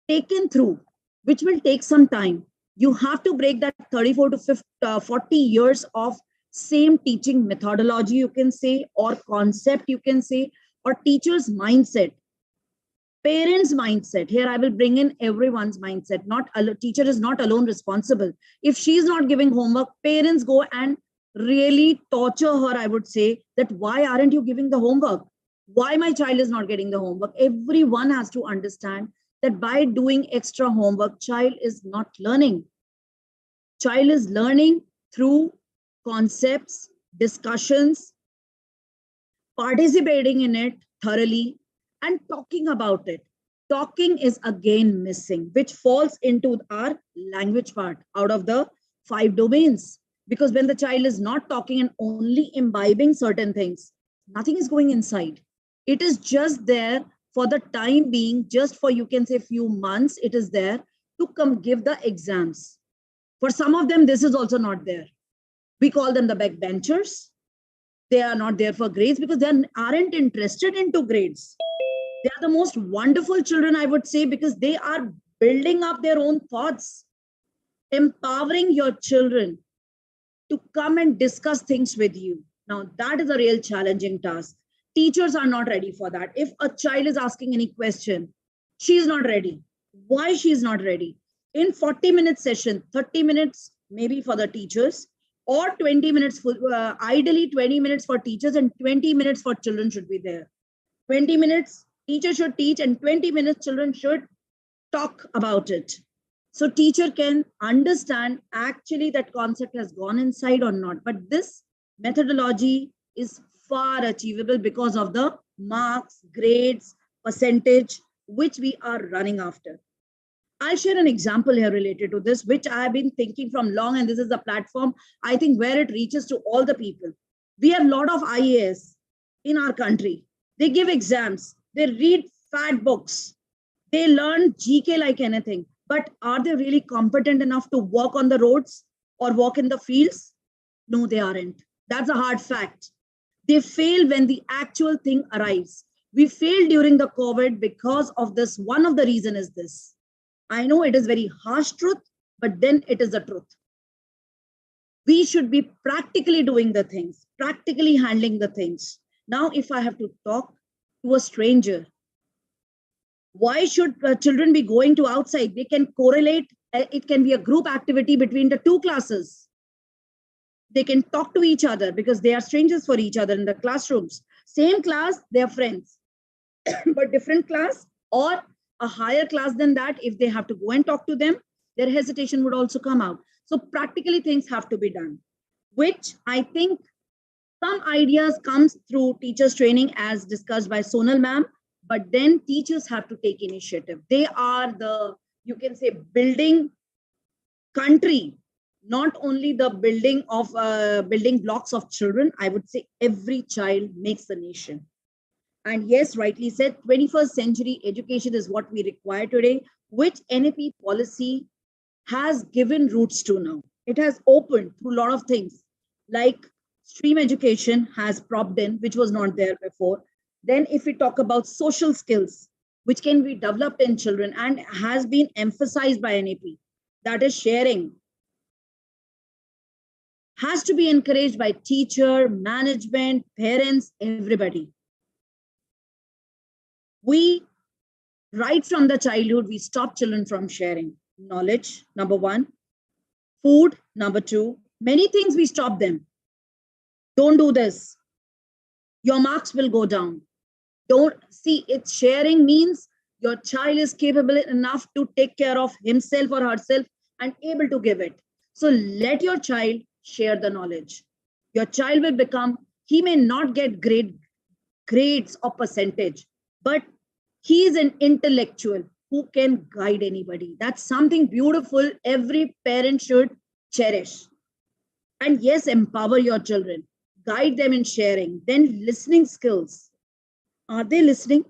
taken through, which will take some time. You have to break that 34 to 50, 40 years of same teaching methodology, you can say, or concept, you can say, or teacher's mindset, parents' mindset. Here I will bring in everyone's mindset. Teacher is not alone responsible. If she's not giving homework, parents go and really torture her, I would say, that why aren't you giving the homework? Why my child is not getting the homework? Everyone has to understand that by doing extra homework, child is not learning. Child is learning through concepts, discussions, participating in it thoroughly, and talking about it. Talking is again missing, which falls into our language part out of the 5 domains. Because when the child is not talking and only imbibing certain things, nothing is going inside. It is just there for the time being, just for, you can say, few months, it is there to come give the exams. For some of them, this is also not there. We call them the backbenchers. They are not there for grades because they aren't interested into grades. They are the most wonderful children, I would say, because they are building up their own thoughts, empowering your children to come and discuss things with you. Now, that is a real challenging task. Teachers are not ready for that. If a child is asking any question, she is not ready. Why she is not ready? In 40-minute session, 30 minutes maybe for the teachers, or 20 minutes, ideally 20 minutes for teachers and 20 minutes for children should be there. 20 minutes, teacher should teach and 20 minutes children should talk about it. So teacher can understand actually that concept has gone inside or not. But this methodology is far achievable because of the marks, grades, percentage, which we are running after. I'll share an example here related to this, which I've been thinking from long, and this is the platform, I think, where it reaches to all the people. We have a lot of IAS in our country. They give exams, they read fat books, they learn GK like anything, but are they really competent enough to walk on the roads or walk in the fields? No, they aren't. That's a hard fact. They fail when the actual thing arrives. We failed during the COVID because of this. One of the reasons is this. I know it is very harsh truth, but then it is the truth. We should be practically doing the things, practically handling the things. Now, if I have to talk to a stranger, why should children be going to outside? They can correlate. It can be a group activity between the 2 classes. They can talk to each other because they are strangers for each other in the classrooms. Same class, they are friends, but different class or a higher class than that, if they have to go and talk to them, their hesitation would also come out. So practically things have to be done, which I think some ideas comes through teachers training as discussed by Sonal ma'am, but then teachers have to take initiative. They are the, you can say, building country not only the building blocks of children, I would say every child makes the nation. And yes, rightly said, 21st century education is what we require today, which NAP policy has given roots to now. It has opened through a lot of things, like stream education has propped in, which was not there before. Then if we talk about social skills, which can be developed in children and has been emphasized by NAP, that is sharing, has to be encouraged by teacher, management, parents, everybody. We, right from the childhood, we stop children from sharing knowledge, number one, food, number two, many things we stop them. Don't do this. Your marks will go down. Don't see it. Sharing means your child is capable enough to take care of himself or herself and able to give it. So let your child share the knowledge. Your child will become, he may not get grades or percentage, but he is an intellectual who can guide anybody. That's something beautiful every parent should cherish. And yes, empower your children, guide them in sharing. Then listening skills. Are they listening?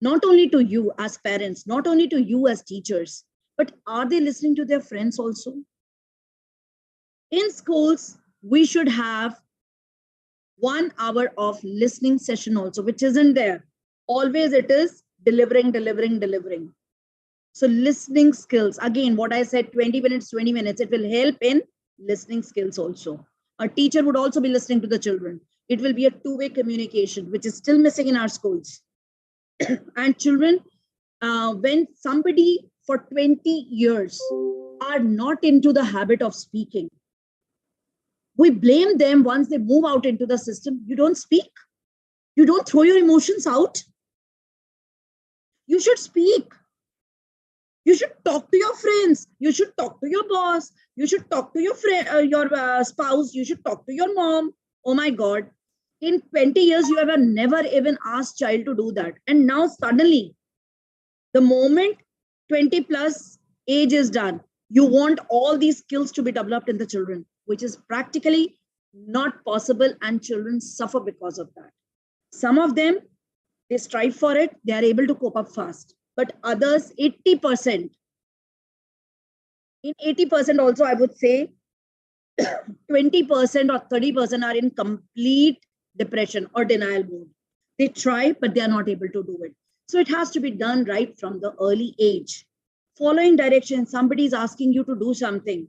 Not only to you as parents, not only to you as teachers, but are they listening to their friends also? In schools, we should have 1 hour of listening session also, which isn't there. Always it is delivering, delivering, delivering. So listening skills, again, what I said, 20 minutes, it will help in listening skills also. A teacher would also be listening to the children. It will be a two-way communication, which is still missing in our schools. And children, when somebody for 20 years are not into the habit of speaking, we blame them once they move out into the system. You don't speak. You don't throw your emotions out. You should speak. You should talk to your friends. You should talk to your boss. You should talk to your friend, your spouse. You should talk to your mom. Oh my God. In 20 years, you have never even asked child to do that. And now suddenly, the moment 20 plus age is done, you want all these skills to be developed in the children, which is practically not possible, and children suffer because of that. Some of them, they strive for it, they are able to cope up fast. But others, 80%, in 80% also, I would say 20% or 30% are in complete depression or denial mode. They try, but they are not able to do it. So it has to be done right from the early age. Following directions, somebody is asking you to do something.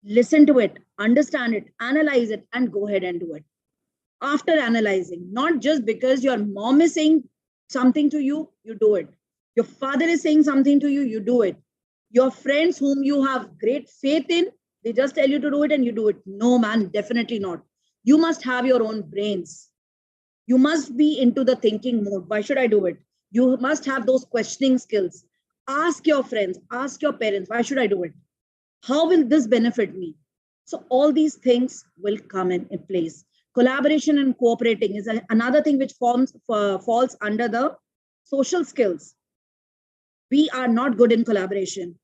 Listen to it, understand it, analyze it, and go ahead and do it. After analyzing, not just because your mom is saying something to you, you do it. Your father is saying something to you, you do it. Your friends whom you have great faith in, they just tell you to do it and you do it. No, man, definitely not. You must have your own brains. You must be into the thinking mode. Why should I do it? You must have those questioning skills. Ask your friends, ask your parents, why should I do it? How will this benefit me? So all these things will come in place. Collaboration and cooperating is another thing which falls under the social skills. We are not good in collaboration.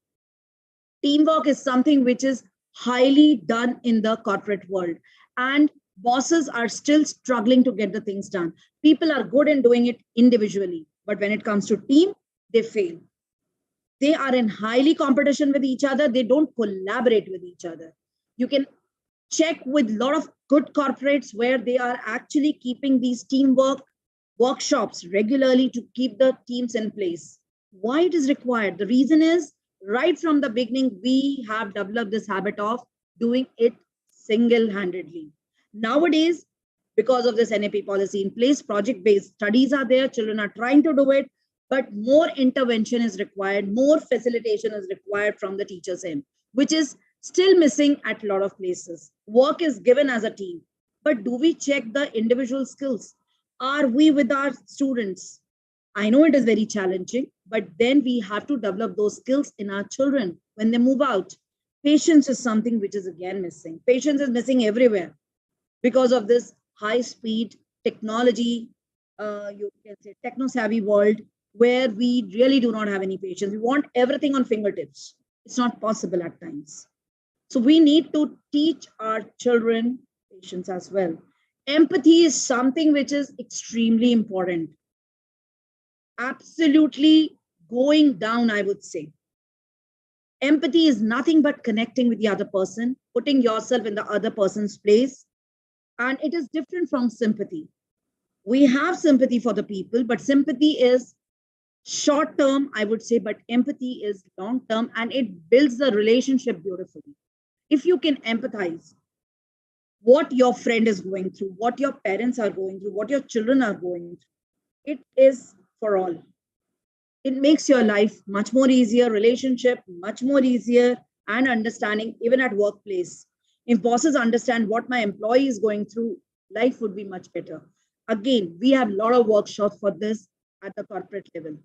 Teamwork is something which is highly done in the corporate world, and bosses are still struggling to get the things done. People are good in doing it individually, but when it comes to team, they fail. They are in highly competition with each other. They don't collaborate with each other. You can check with a lot of good corporates where they are actually keeping these teamwork workshops regularly to keep the teams in place. Why it is required? The reason is right from the beginning, we have developed this habit of doing it single-handedly. Nowadays, because of this NAP policy in place, project-based studies are there, children are trying to do it, but more intervention is required, more facilitation is required from the teachers' end, which is still missing at a lot of places. Work is given as a team, but do we check the individual skills? Are we with our students? I know it is very challenging, but then we have to develop those skills in our children when they move out. Patience is something which is again missing. Patience is missing everywhere because of this high speed technology, you can say techno savvy world, where we really do not have any patience. We want everything on fingertips. It's not possible at times. So we need to teach our children patience as well. Empathy is something which is extremely important. Absolutely going down, I would say. Empathy is nothing but connecting with the other person, putting yourself in the other person's place, and it is different from sympathy. We have sympathy for the people, but sympathy is short term, I would say, but empathy is long term, and it builds the relationship beautifully. If you can empathize what your friend is going through, what your parents are going through, what your children are going through, it is for all. It makes your life much more easier, relationship much more easier, and understanding even at workplace. If bosses understand what my employee is going through, life would be much better. Again, we have a lot of workshops for this at the corporate level.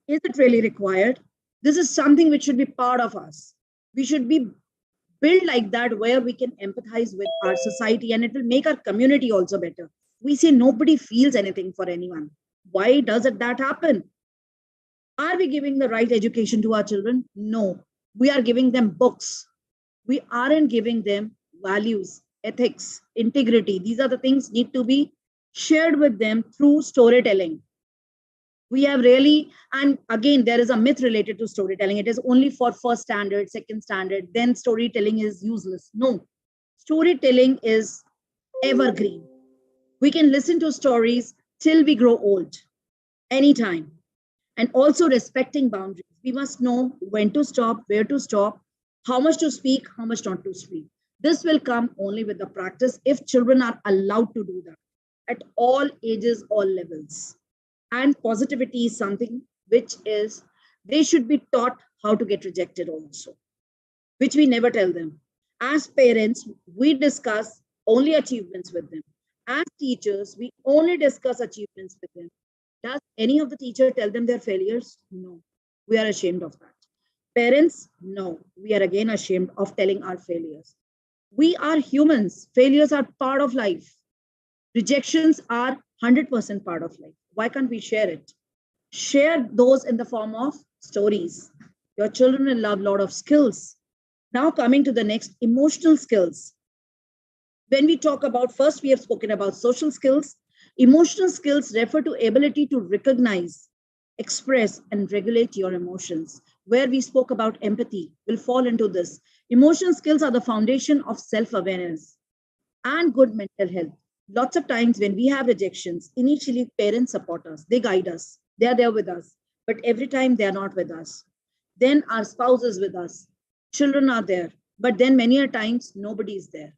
Is it really required? This is something which should be part of us. We should be built like that, where we can empathize with our society, and it will make our community also better. We say nobody feels anything for anyone. Why does it that happen? Are we giving the right education to our children? No. We are giving them books. We aren't giving them values, ethics, integrity. These are the things need to be shared with them through storytelling. We have really, and again, there is a myth related to storytelling. It is only for first standard, second standard, then storytelling is useless. No, storytelling is evergreen. We can listen to stories till we grow old, anytime. And also respecting boundaries. We must know when to stop, where to stop, how much to speak, how much not to speak. This will come only with the practice if children are allowed to do that at all ages, all levels. And positivity is something which is, they should be taught how to get rejected also, which we never tell them. As parents, we discuss only achievements with them. As teachers, we only discuss achievements with them. Does any of the teacher tell them their failures? No. We are ashamed of that. Parents? No. We are again ashamed of telling our failures. We are humans. Failures are part of life. Rejections are 100% part of life. Why can't we share it? Share those in the form of stories. Your children will love a lot of skills. Now coming to the next, emotional skills. When we talk about, first we have spoken about social skills. Emotional skills refer to ability to recognize, express, and regulate your emotions. Where we spoke about empathy will fall into this. Emotional skills are the foundation of self-awareness and good mental health. Lots of times when we have rejections, initially parents support us, they guide us, they are there with us. But every time they are not with us. Then our spouse is with us, children are there, but then many a times nobody is there.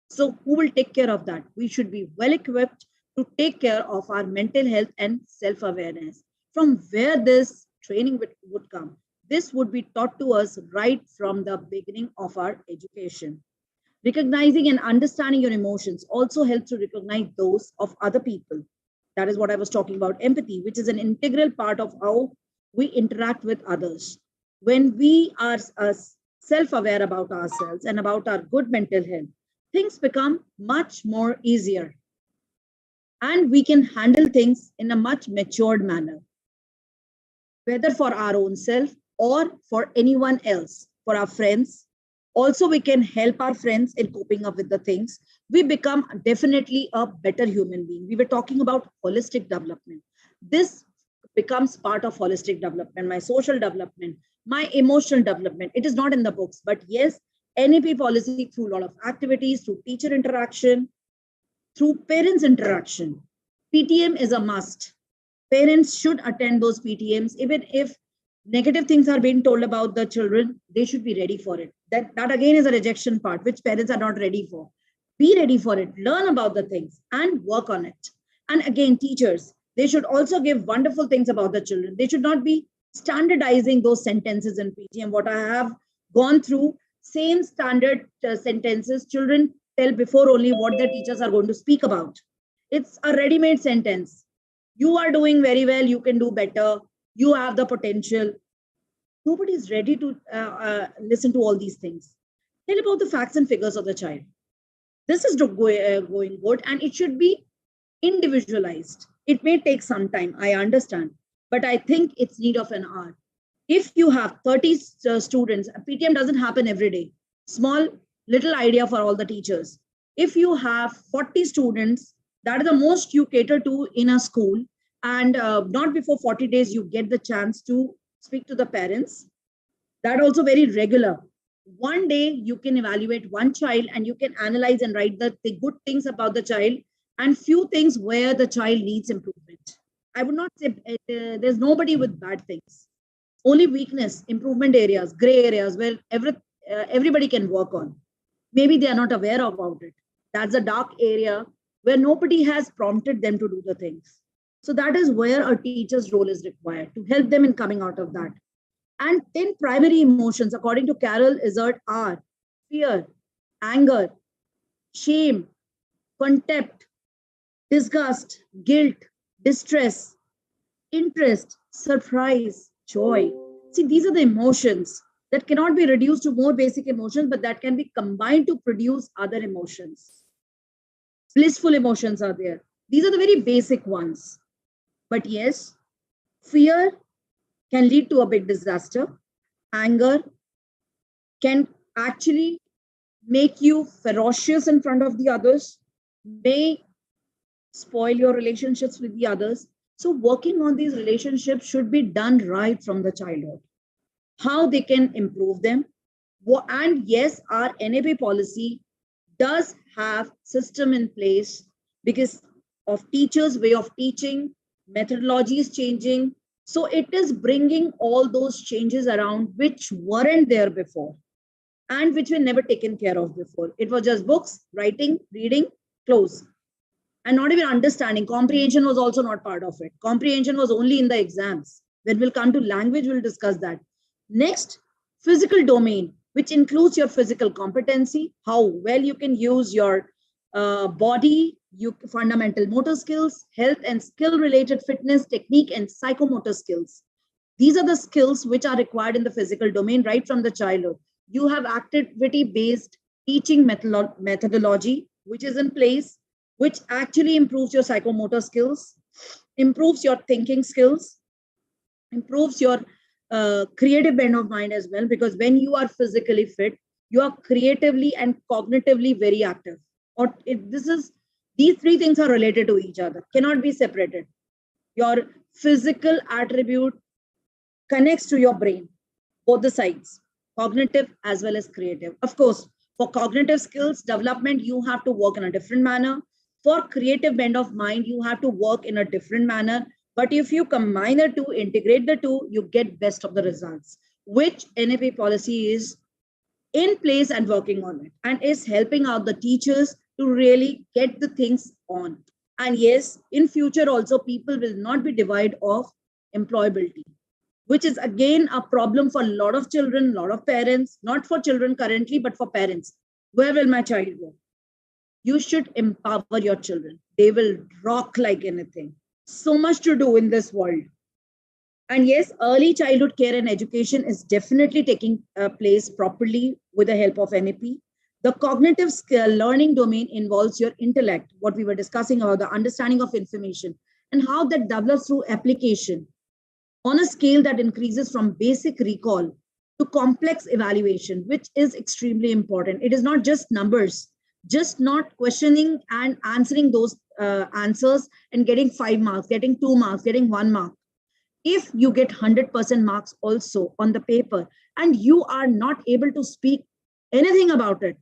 So who will take care of that? We should be well equipped to take care of our mental health and self-awareness. From where this training would come? This would be taught to us right from the beginning of our education. Recognizing and understanding your emotions also helps to recognize those of other people. That is what I was talking about, empathy, which is an integral part of how we interact with others. When we are self-aware about ourselves and about our good mental health, things become much more easier. And we can handle things in a much matured manner, whether for our own self or for anyone else, for our friends. Also, we can help our friends in coping up with the things. We become definitely a better human being. We were talking about holistic development. This becomes part of holistic development, my social development, my emotional development. It is not in the books, but yes, NEP policy through a lot of activities, through teacher interaction, through parents interaction. PTM is a must. Parents should attend those PTMs, even if negative things are being told about the children, they should be ready for it. That again is a rejection part, which parents are not ready for. Be ready for it, learn about the things and work on it. And again, teachers, they should also give wonderful things about the children. They should not be standardizing those sentences in PTM. What I have gone through, same standard sentences, children tell before only what their teachers are going to speak about. It's a ready-made sentence. You are doing very well, you can do better, you have the potential. Nobody is ready to listen to all these things. Tell about the facts and figures of the child. This is going good, and it should be individualized. It may take some time, I understand, but I think it's need of an hour. If you have 30 students, PTM doesn't happen every day. Small little idea for all the teachers. If you have 40 students, that is the most you cater to in a school, and not before 40 days you get the chance to speak to the parents. That also very regular. One day you can evaluate one child and you can analyze and write the good things about the child and few things where the child needs improvement. I would not say there's nobody with bad things. Only weakness, improvement areas, gray areas where everybody can work on. Maybe they are not aware about it. That's a dark area where nobody has prompted them to do the things. So that is where a teacher's role is required to help them in coming out of that. And 10 primary emotions, according to Carol Izard, are fear, anger, shame, contempt, disgust, guilt, distress, interest, surprise, joy. See, these are the emotions that cannot be reduced to more basic emotions, but that can be combined to produce other emotions. Blissful emotions are there. These are the very basic ones. But yes, fear can lead to a big disaster. Anger can actually make you ferocious in front of the others, may spoil your relationships with the others. So working on these relationships should be done right from the childhood. How they can improve them. And yes, our NAP policy does have system in place because of teachers' way of teaching, methodology is changing. So it is bringing all those changes around which weren't there before and which were never taken care of before. It was just books, writing, reading, close. And not even understanding. Comprehension was also not part of it. Comprehension was only in the exams. When we'll come to language, we'll discuss that. Next, physical domain, which includes your physical competency, how well you can use your body, fundamental motor skills, health and skill-related fitness, technique, and psychomotor skills. These are the skills which are required in the physical domain right from the childhood. You have activity-based teaching methodology, which is in place, which actually improves your psychomotor skills, improves your thinking skills, improves your creative bent of mind as well, because when you are physically fit, you are creatively and cognitively very active. These three things are related to each other, cannot be separated. Your physical attribute connects to your brain, both the sides, cognitive as well as creative. Of course, for cognitive skills development, you have to work in a different manner. For creative bent of mind, you have to work in a different manner. But if you combine the two, integrate the two, you get best of the results, which NAP policy is in place and working on it and is helping out the teachers to really get the things on. And yes, in future also, people will not be devoid of employability, which is again a problem for a lot of children, a lot of parents, not for children currently, but for parents. Where will my child go? You should empower your children. They will rock like anything. So much to do in this world. And yes, early childhood care and education is definitely taking place properly with the help of NAP. The cognitive skill learning domain involves your intellect, what we were discussing about the understanding of information and how that develops through application on a scale that increases from basic recall to complex evaluation, which is extremely important. It is not just numbers, just not questioning and answering those answers and getting 5 marks, getting 2 marks, getting 1 mark. If you get 100% marks also on the paper and you are not able to speak anything about it,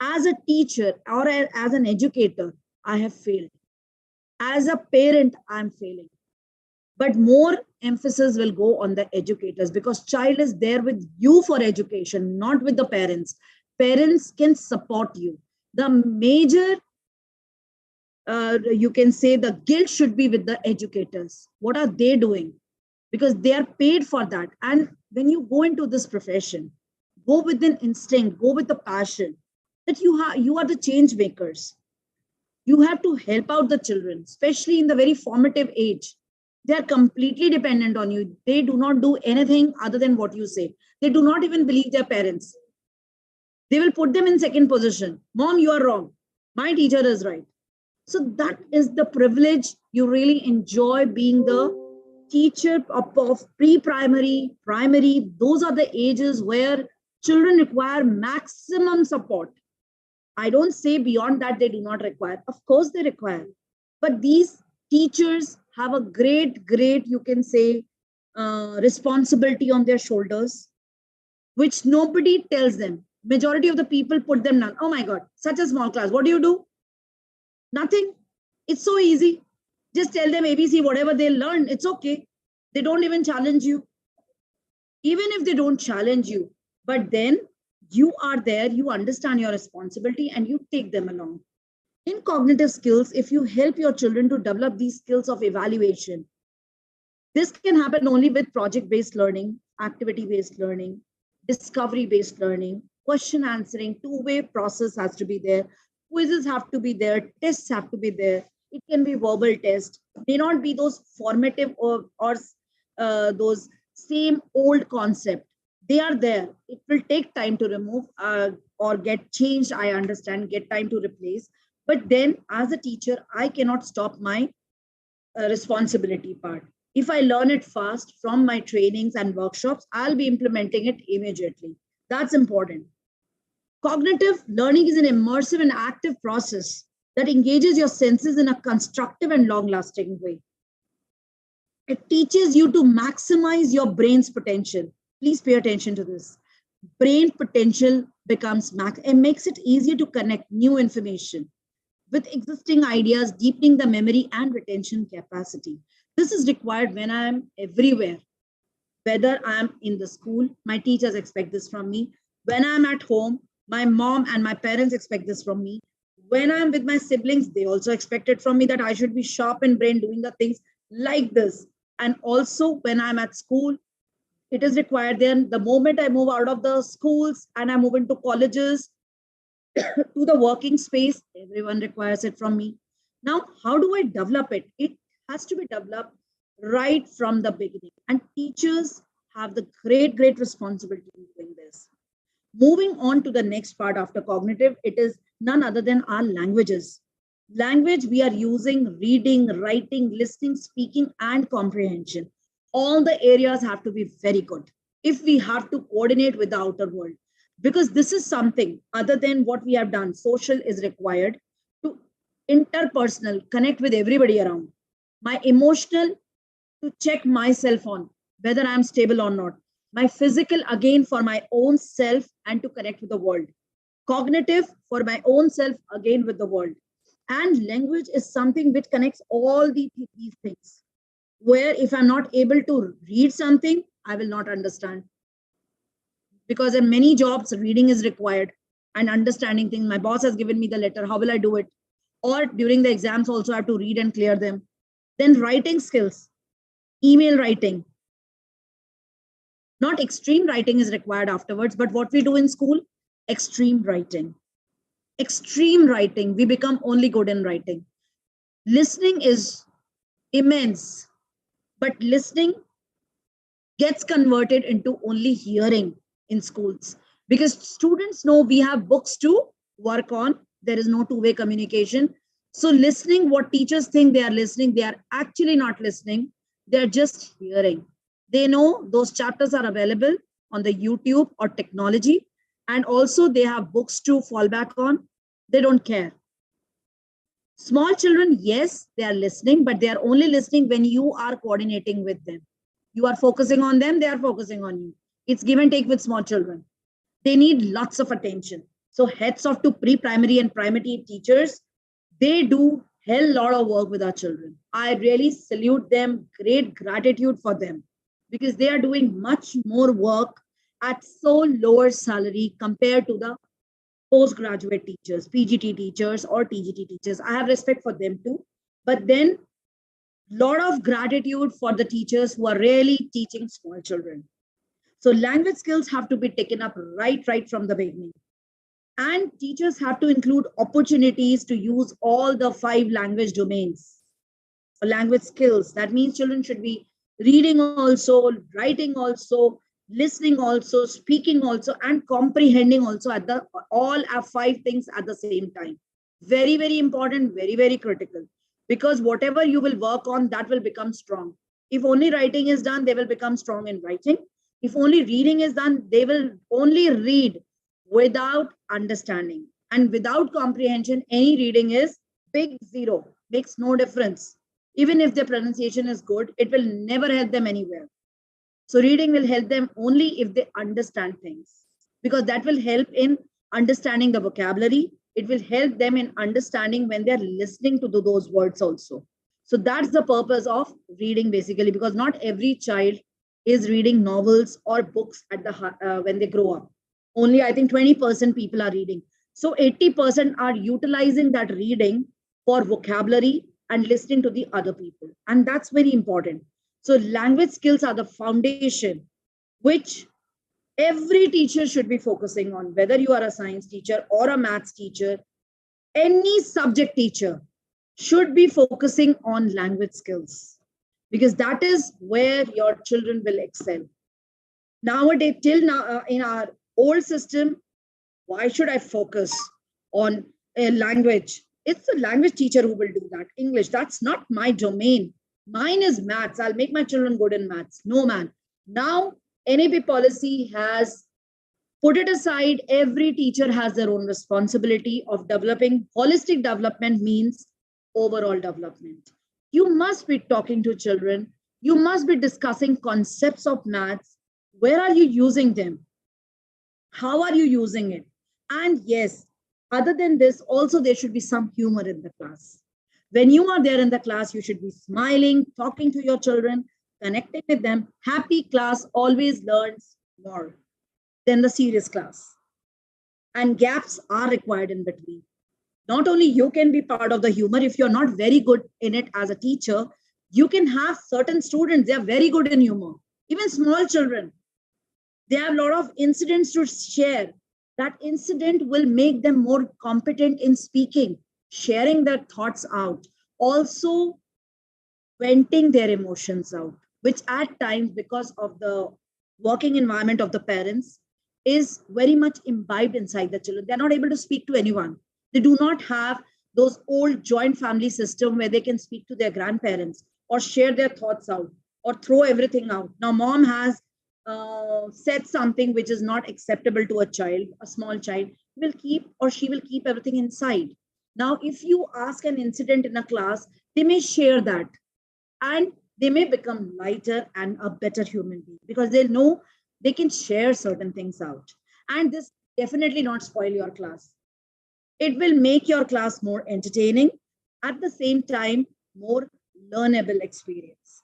as a teacher or as an educator, I have failed. As a parent, I'm failing. But more emphasis will go on the educators because child is there with you for education, not with the parents. Parents can support you. The major, you can say the guilt should be with the educators. What are they doing? Because they are paid for that. And when you go into this profession, go with an instinct, go with the passion that you are the change makers. You have to help out the children, especially in the very formative age. They are completely dependent on you. They do not do anything other than what you say. They do not even believe their parents. They will put them in second position. Mom, you are wrong. My teacher is right. So that is the privilege you really enjoy being the teacher of pre-primary, primary. Those are the ages where Children require maximum support. I don't say beyond that they do not require. Of course they require. But these teachers have a great, you can say, responsibility on their shoulders, which nobody tells them. Majority of the people put them down. Oh my God, such a small class. What do you do? Nothing. It's so easy. Just tell them ABC, whatever they learn, it's okay. They don't even challenge you. Even if they don't challenge you, but then you are there, you understand your responsibility and you take them along. In cognitive skills, if you help your children to develop these skills of evaluation, this can happen only with project-based learning, activity-based learning, discovery-based learning, question answering, two-way process has to be there, quizzes have to be there, tests have to be there. It can be verbal tests, may not be those formative or those same old concept. They are there. It will take time to remove or get changed. I understand, get time to replace. But then as a teacher, I cannot stop my responsibility part. If I learn it fast from my trainings and workshops, I'll be implementing it immediately. That's important. Cognitive learning is an immersive and active process that engages your senses in a constructive and long-lasting way. It teaches you to maximize your brain's potential. Please pay attention to this. Brain potential becomes max and makes it easier to connect new information with existing ideas, deepening the memory and retention capacity. This is required when I am everywhere. Whether I am in the school, my teachers expect this from me. When I am at home, my mom and my parents expect this from me. When I'm with my siblings, they also expect it from me that I should be sharp in brain doing the things like this. And also when I'm at school, it is required. Then the moment I move out of the schools and I move into colleges, to the working space, everyone requires it from me. Now, how do I develop it? It has to be developed right from the beginning. And teachers have the great responsibility in doing this. Moving on to the next part after cognitive, it is none other than our languages. Language we are using, reading, writing, listening, speaking, and comprehension. All the areas have to be very good if we have to coordinate with the outer world. Because this is something other than what we have done. Social is required to interpersonal, connect with everybody around. My emotional, to check myself on whether I'm stable or not. My physical, again, for my own self and to connect with the world. Cognitive, for my own self, again, with the world. And language is something which connects all these things. Where if I'm not able to read something, I will not understand. Because in many jobs, reading is required and understanding things. My boss has given me the letter. How will I do it? Or during the exams also I have to read and clear them. Then writing skills, email writing. Not extreme writing is required afterwards, but what we do in school, extreme writing. Extreme writing, we become only good in writing. Listening is immense, but listening gets converted into only hearing in schools because students know we have books to work on. There is no two-way communication. So listening, what teachers think they are listening, they are actually not listening. They're just hearing. They know those chapters are available on the YouTube or technology. And also they have books to fall back on. They don't care. Small children, yes, they are listening, but they are only listening when you are coordinating with them. You are focusing on them, they are focusing on you. It's give and take with small children. They need lots of attention. So heads off to pre-primary and primary teachers. They do hell lot of work with our children. I really salute them, great gratitude for them because they are doing much more work at so lower salary compared to the postgraduate teachers, PGT teachers or TGT teachers. I have respect for them too. But then lot of gratitude for the teachers who are really teaching small children. So language skills have to be taken up right from the beginning. And teachers have to include opportunities to use all the 5 language domains or language skills. That means children should be reading also, writing also, listening also, speaking also, and comprehending also at the all our 5 things at the same time. Very important, very critical. Because whatever you will work on, that will become strong. If only writing is done, they will become strong in writing. If only reading is done, they will only read without understanding. And without comprehension, any reading is big zero, makes no difference. Even if their pronunciation is good, it will never help them anywhere. So reading will help them only if they understand things, because that will help in understanding the vocabulary. It will help them in understanding when they're listening to those words also. So that's the purpose of reading basically, because not every child is reading novels or books at the when they grow up. Only I think 20% people are reading. So 80% are utilizing that reading for vocabulary and listening to the other people. And that's very important. So language skills are the foundation which every teacher should be focusing on, whether you are a science teacher or a maths teacher, any subject teacher should be focusing on language skills, because that is where your children will excel. Nowadays, till now, in our old system, why should I focus on a language? It's the language teacher who will do that. English, that's not my domain. Mine is maths. I'll make my children good in maths. No, man. Now, NAP policy has put it aside. Every teacher has their own responsibility of developing. Holistic development means overall development. You must be talking to children. You must be discussing concepts of maths. Where are you using them? How are you using it? And yes, other than this, also there should be some humor in the class. When you are there in the class, you should be smiling, talking to your children, connecting with them. Happy class always learns more than the serious class. And gaps are required in between. Not only you can be part of the humor, if you're not very good in it as a teacher, you can have certain students, they are very good in humor. Even small children, they have a lot of incidents to share. That incident will make them more competent in speaking, sharing their thoughts out, also venting their emotions out, which at times, because of the working environment of the parents, is very much imbibed inside the children. They're not able to speak to anyone. They do not have those old joint family system where they can speak to their grandparents or share their thoughts out or throw everything out. Now, mom has said something which is not acceptable to a child, a small child, will keep or she will keep everything inside. Now, if you ask an incident in a class, they may share that and they may become lighter and a better human being because they know they can share certain things out. And this definitely not spoil your class. It will make your class more entertaining, at the same time, more learnable experience.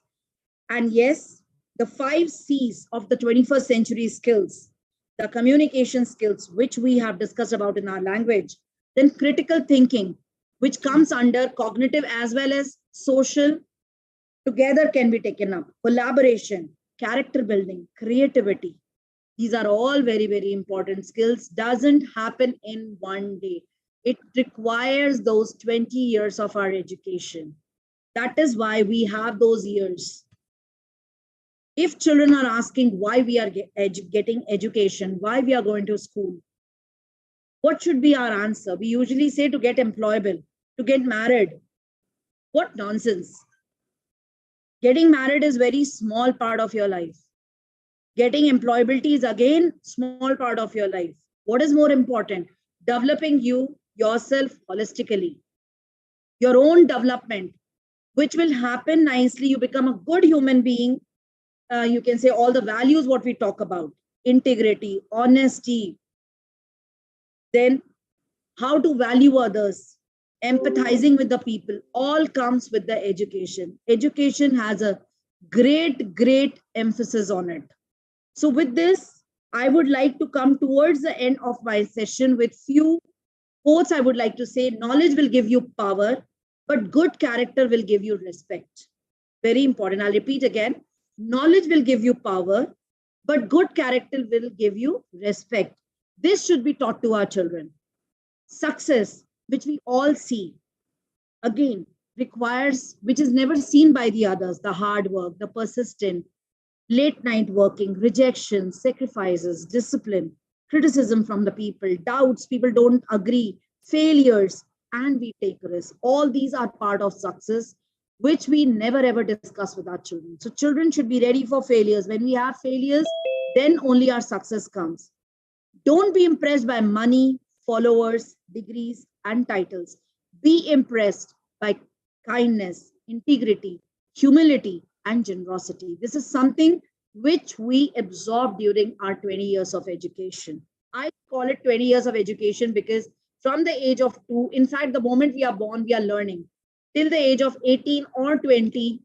And yes, the 5 C's of the 21st century skills, the communication skills, which we have discussed about in our language, then critical thinking, which comes under cognitive as well as social, together can be taken up. Collaboration, character building, creativity. These are all very, very important skills. Doesn't happen in one day. It requires those 20 years of our education. That is why we have those years. If children are asking why we are getting education, why we are going to school, what should be our answer? We usually say to get employable, to get married. What nonsense. Getting married is very small part of your life. Getting employability is again small part of your life. What is more important? Developing yourself holistically. Your own development, which will happen nicely. You become a good human being. You can say all the values what we talk about, integrity, honesty, then how to value others, empathizing with the people, all comes with the education. Education has a great, great emphasis on it. So with this, I would like to come towards the end of my session with few quotes. I would like to say, knowledge will give you power, but good character will give you respect. Very important. I'll repeat again. Knowledge will give you power, but good character will give you respect. This should be taught to our children. Success, which we all see, again, requires, which is never seen by the others, the hard work, the persistent, late night working, rejection, sacrifices, discipline, criticism from the people, doubts, people don't agree, failures, and we take risks. All these are part of success, which we never ever discuss with our children. So children should be ready for failures. When we have failures, then only our success comes. Don't be impressed by money, followers, degrees, and titles. Be impressed by kindness, integrity, humility, and generosity. This is something which we absorb during our 20 years of education. I call it 20 years of education because from the age of 2, in fact, the moment we are born, we are learning. Till the age of 18 or 20,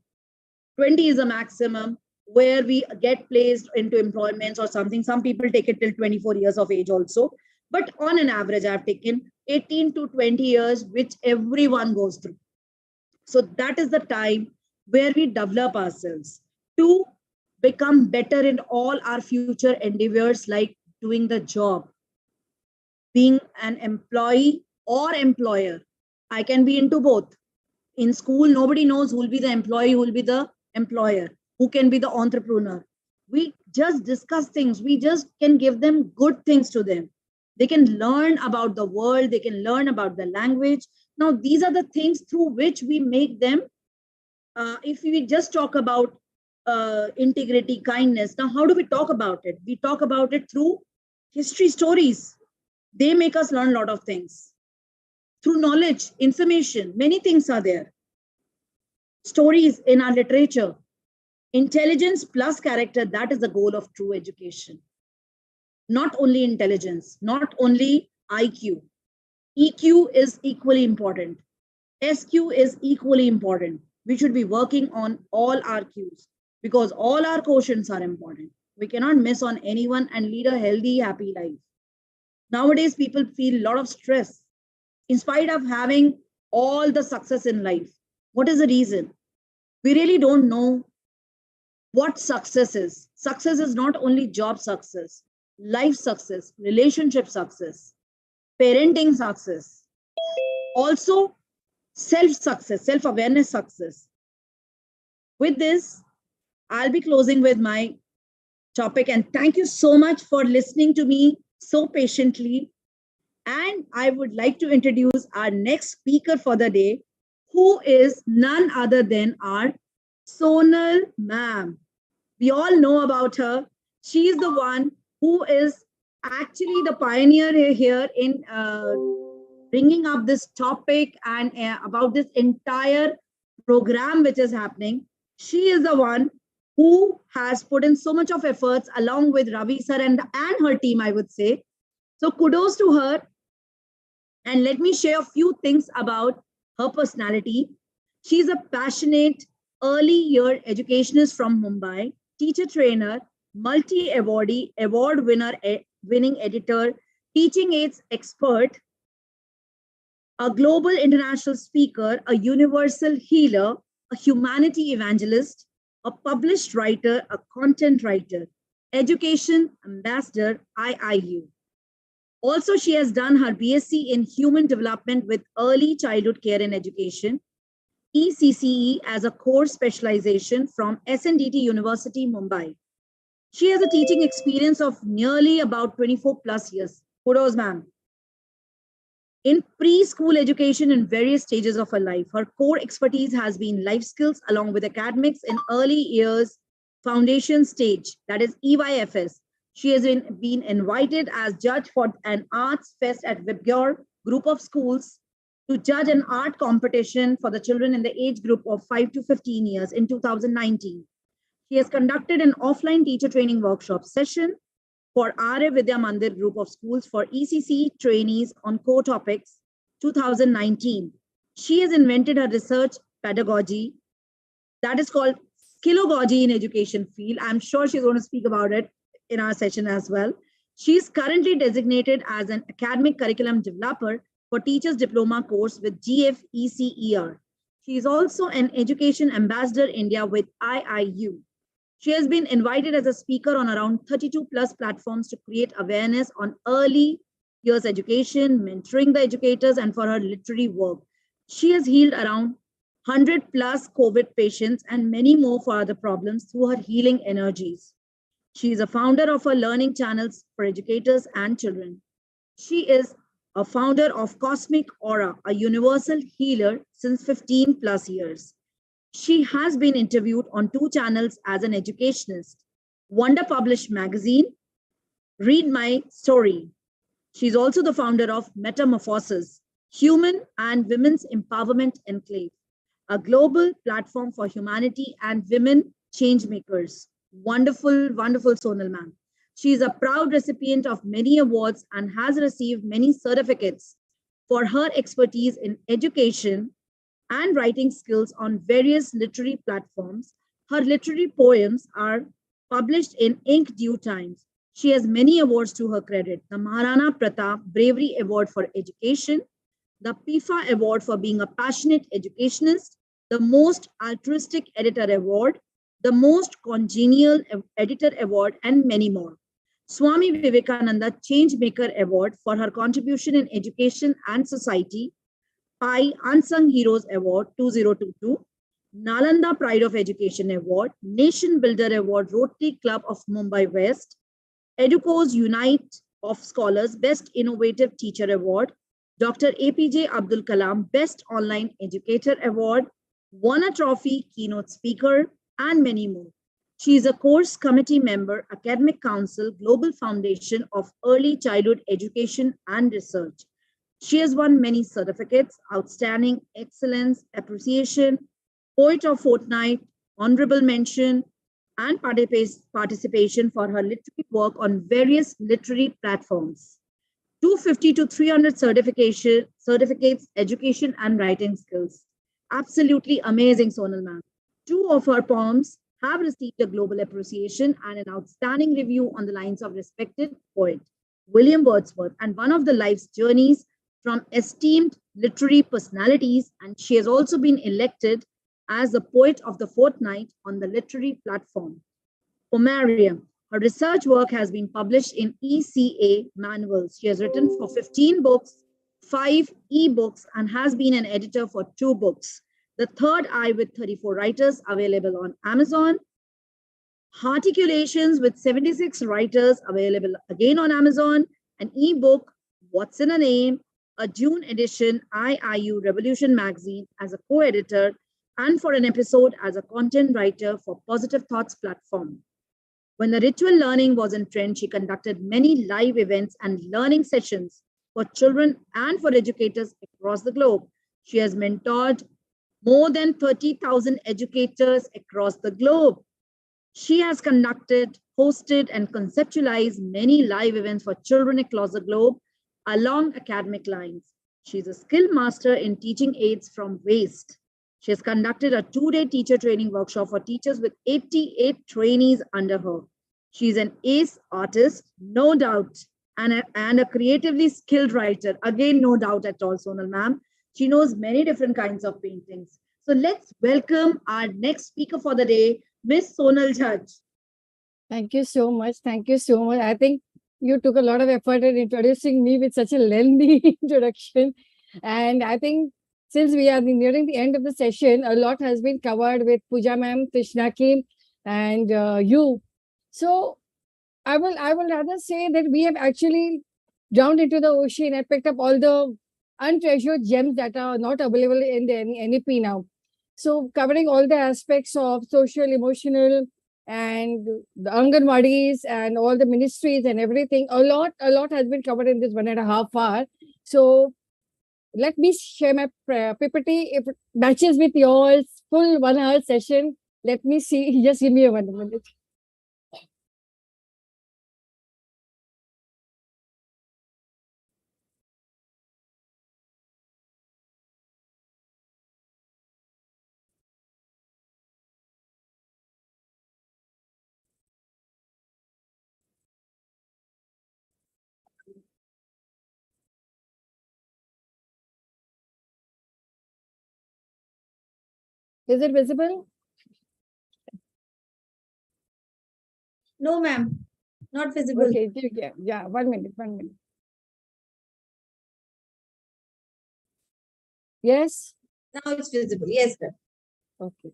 20 is a maximum where we get placed into employments or something. Some people take it till 24 years of age also. But on an average, I've taken 18 to 20 years, which everyone goes through. So that is the time where we develop ourselves to become better in all our future endeavors, like doing the job, being an employee or employer. I can be into both. In school, nobody knows who will be the employee, who will be the employer, who can be the entrepreneur. We just discuss things. We just can give them good things to them. They can learn about the world. They can learn about the language. Now, these are the things through which we make them. If we just talk about integrity, kindness, now how do we talk about it? We talk about it through history stories. They make us learn a lot of things. Through knowledge, information, many things are there. Stories in our literature. Intelligence plus character, that is the goal of true education. Not only intelligence, not only IQ. EQ is equally important. SQ is equally important. We should be working on all our Qs because all our quotients are important. We cannot miss on anyone and lead a healthy, happy life. Nowadays, people feel a lot of stress in spite of having all the success in life. What is the reason? We really don't know what success is. Success is not only job success, life success, relationship success, parenting success, also self-success, self-awareness success. With this, I'll be closing with my topic, and thank you so much for listening to me so patiently. And I would like to introduce our next speaker for the day, who is none other than our Sonal ma'am. We all know about her. She is the one who is actually the pioneer here in bringing up this topic and about this entire program which is happening. She is the one who has put in so much of efforts along with Ravi sir and her team, I would say. So kudos to her. And let me share a few things about her personality. She's a passionate early year educationist from Mumbai, teacher trainer, multi-awardee, award winning editor, teaching aids expert, a global international speaker, a universal healer, a humanity evangelist, a published writer, a content writer, education ambassador, IIU. Also, she has done her BSc in Human Development with Early Childhood Care and Education, ECCE as a course specialization from SNDT University, Mumbai. She has a teaching experience of nearly about 24 plus years. Kudos, ma'am. In preschool education in various stages of her life, her core expertise has been life skills along with academics in early years foundation stage, that is EYFS. She has been invited as judge for an arts fest at Vibgyor group of schools to judge an art competition for the children in the age group of 5 to 15 years in 2019. She has conducted an offline teacher training workshop session for Arya Vidya Mandir group of schools for ECC trainees on core topics 2019. She has invented a research pedagogy that is called Skillogogy in education field. I'm sure she's going to speak about it in our session as well. She's currently designated as an academic curriculum developer for teachers diploma course with GFECER. She is also an education ambassador India with IIU. She has been invited as a speaker on around 32 plus platforms to create awareness on early years education, mentoring the educators, and for her literary work. She has healed around 100 plus COVID patients and many more for other problems through her healing energies. She is a founder of her learning channels for educators and children. She is a founder of Cosmic Aura, a universal healer since 15 plus years. She has been interviewed on 2 channels as an educationist. Wonder Published magazine, Read My Story. She's also the founder of Metamorphosis, Human and Women's Empowerment Enclave, a global platform for humanity and women change makers. Wonderful, wonderful Sonal ma'am. She is a proud recipient of many awards and has received many certificates for her expertise in education and writing skills on various literary platforms. Her literary poems are published in ink due times. She has many awards to her credit: the Maharana Pratap Bravery Award for Education, the PIFA Award for being a passionate educationist, the Most Altruistic Editor Award, the Most Congenial Editor Award, and many more. Swami Vivekananda Changemaker Award for her contribution in education and society, PI Unsung Heroes Award 2022, Nalanda Pride of Education Award, Nation Builder Award, Rotary Club of Mumbai West, Educos Unite of Scholars Best Innovative Teacher Award, Dr. APJ Abdul Kalam Best Online Educator Award, won a trophy, keynote speaker, and many more. She is a course committee member, Academic Council, Global Foundation of Early Childhood Education and Research. She has won many certificates: Outstanding Excellence, Appreciation, Poet of Fortnight, Honorable Mention, and participation for her literary work on various literary platforms. 250 to 300 certificates, education and writing skills. Absolutely amazing, Sonal ma'am. Two of her poems have received a global appreciation and an outstanding review on the lines of respected poet William Wordsworth, and one of the life's journeys from esteemed literary personalities, and she has also been elected as the Poet of the Fortnight on the literary platform. For Mariam, her research work has been published in ECA manuals. She has written for 15 books, 5 e-books, and has been an editor for 2 books. The Third Eye with 34 writers, available on Amazon. Articulations with 76 writers, available again on Amazon. An e-book, What's in a Name, a June edition IIU Revolution magazine as a co-editor, and for an episode as a content writer for Positive Thoughts platform. When the ritual learning was in trend, she conducted many live events and learning sessions for children and for educators across the globe. She has mentored more than 30,000 educators across the globe. She has conducted, hosted, and conceptualized many live events for children across the globe along academic lines. She is a skilled master in teaching aids from waste. She has conducted a 2-day teacher training workshop for teachers with 88 trainees under her. She is an ace artist, no doubt, and a creatively skilled writer. Again, no doubt at all, Sonal ma'am. She knows many different kinds of paintings. So let's welcome our next speaker for the day, Miss Sonal Judge.
Thank you so much. Thank you so much. I think you took a lot of effort in introducing me with such a lengthy introduction. And I think since we are nearing the end of the session, a lot has been covered with Pooja ma'am, Krishna Kim, and you. So I will rather say that we have actually drowned into the ocean and picked up all the untreasured gems that are not available in the NEP now. So covering all the aspects of social, emotional, and the Anganwadis and all the ministries and everything, a lot has been covered in this 1.5 hour. So let me share my PPT. If it matches with yours, full 1 hour session, let me see. Just give me a 1 minute. Is it visible?
No, ma'am. Not visible.
Okay, yeah. 1 minute. Yes?
Now it's visible. Yes, sir.
Okay.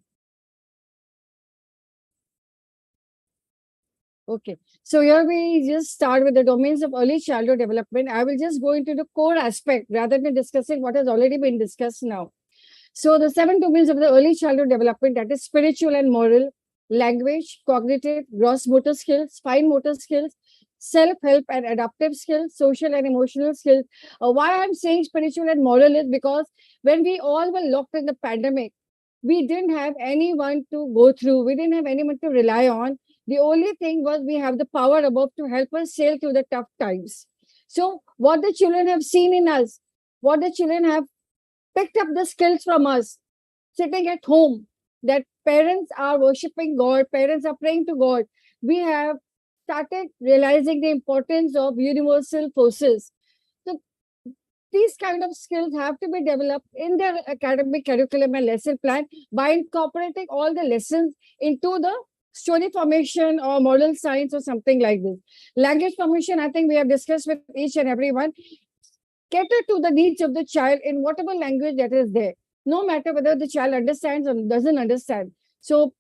Okay. So here we just start with the domains of early childhood development. I will just go into the core aspect rather than discussing what has already been discussed now. So the 7 domains of the early childhood development, that is spiritual and moral, language, cognitive, gross motor skills, fine motor skills, self-help and adaptive skills, social and emotional skills. Why I'm saying spiritual and moral is because when we all were locked in the pandemic, we didn't have anyone to go through. We didn't have anyone to rely on. The only thing was we have the power above to help us sail through the tough times. So what the children have seen in us, what the children have picked up the skills from us, sitting at home, that parents are worshipping God, parents are praying to God. We have started realizing the importance of universal forces. So these kind of skills have to be developed in their academic curriculum and lesson plan by incorporating all the lessons into the story formation or moral science or something like this. Language formation, I think we have discussed with each and every one. Cater to the needs of the child in whatever language that is there, no matter whether the child understands or doesn't understand. So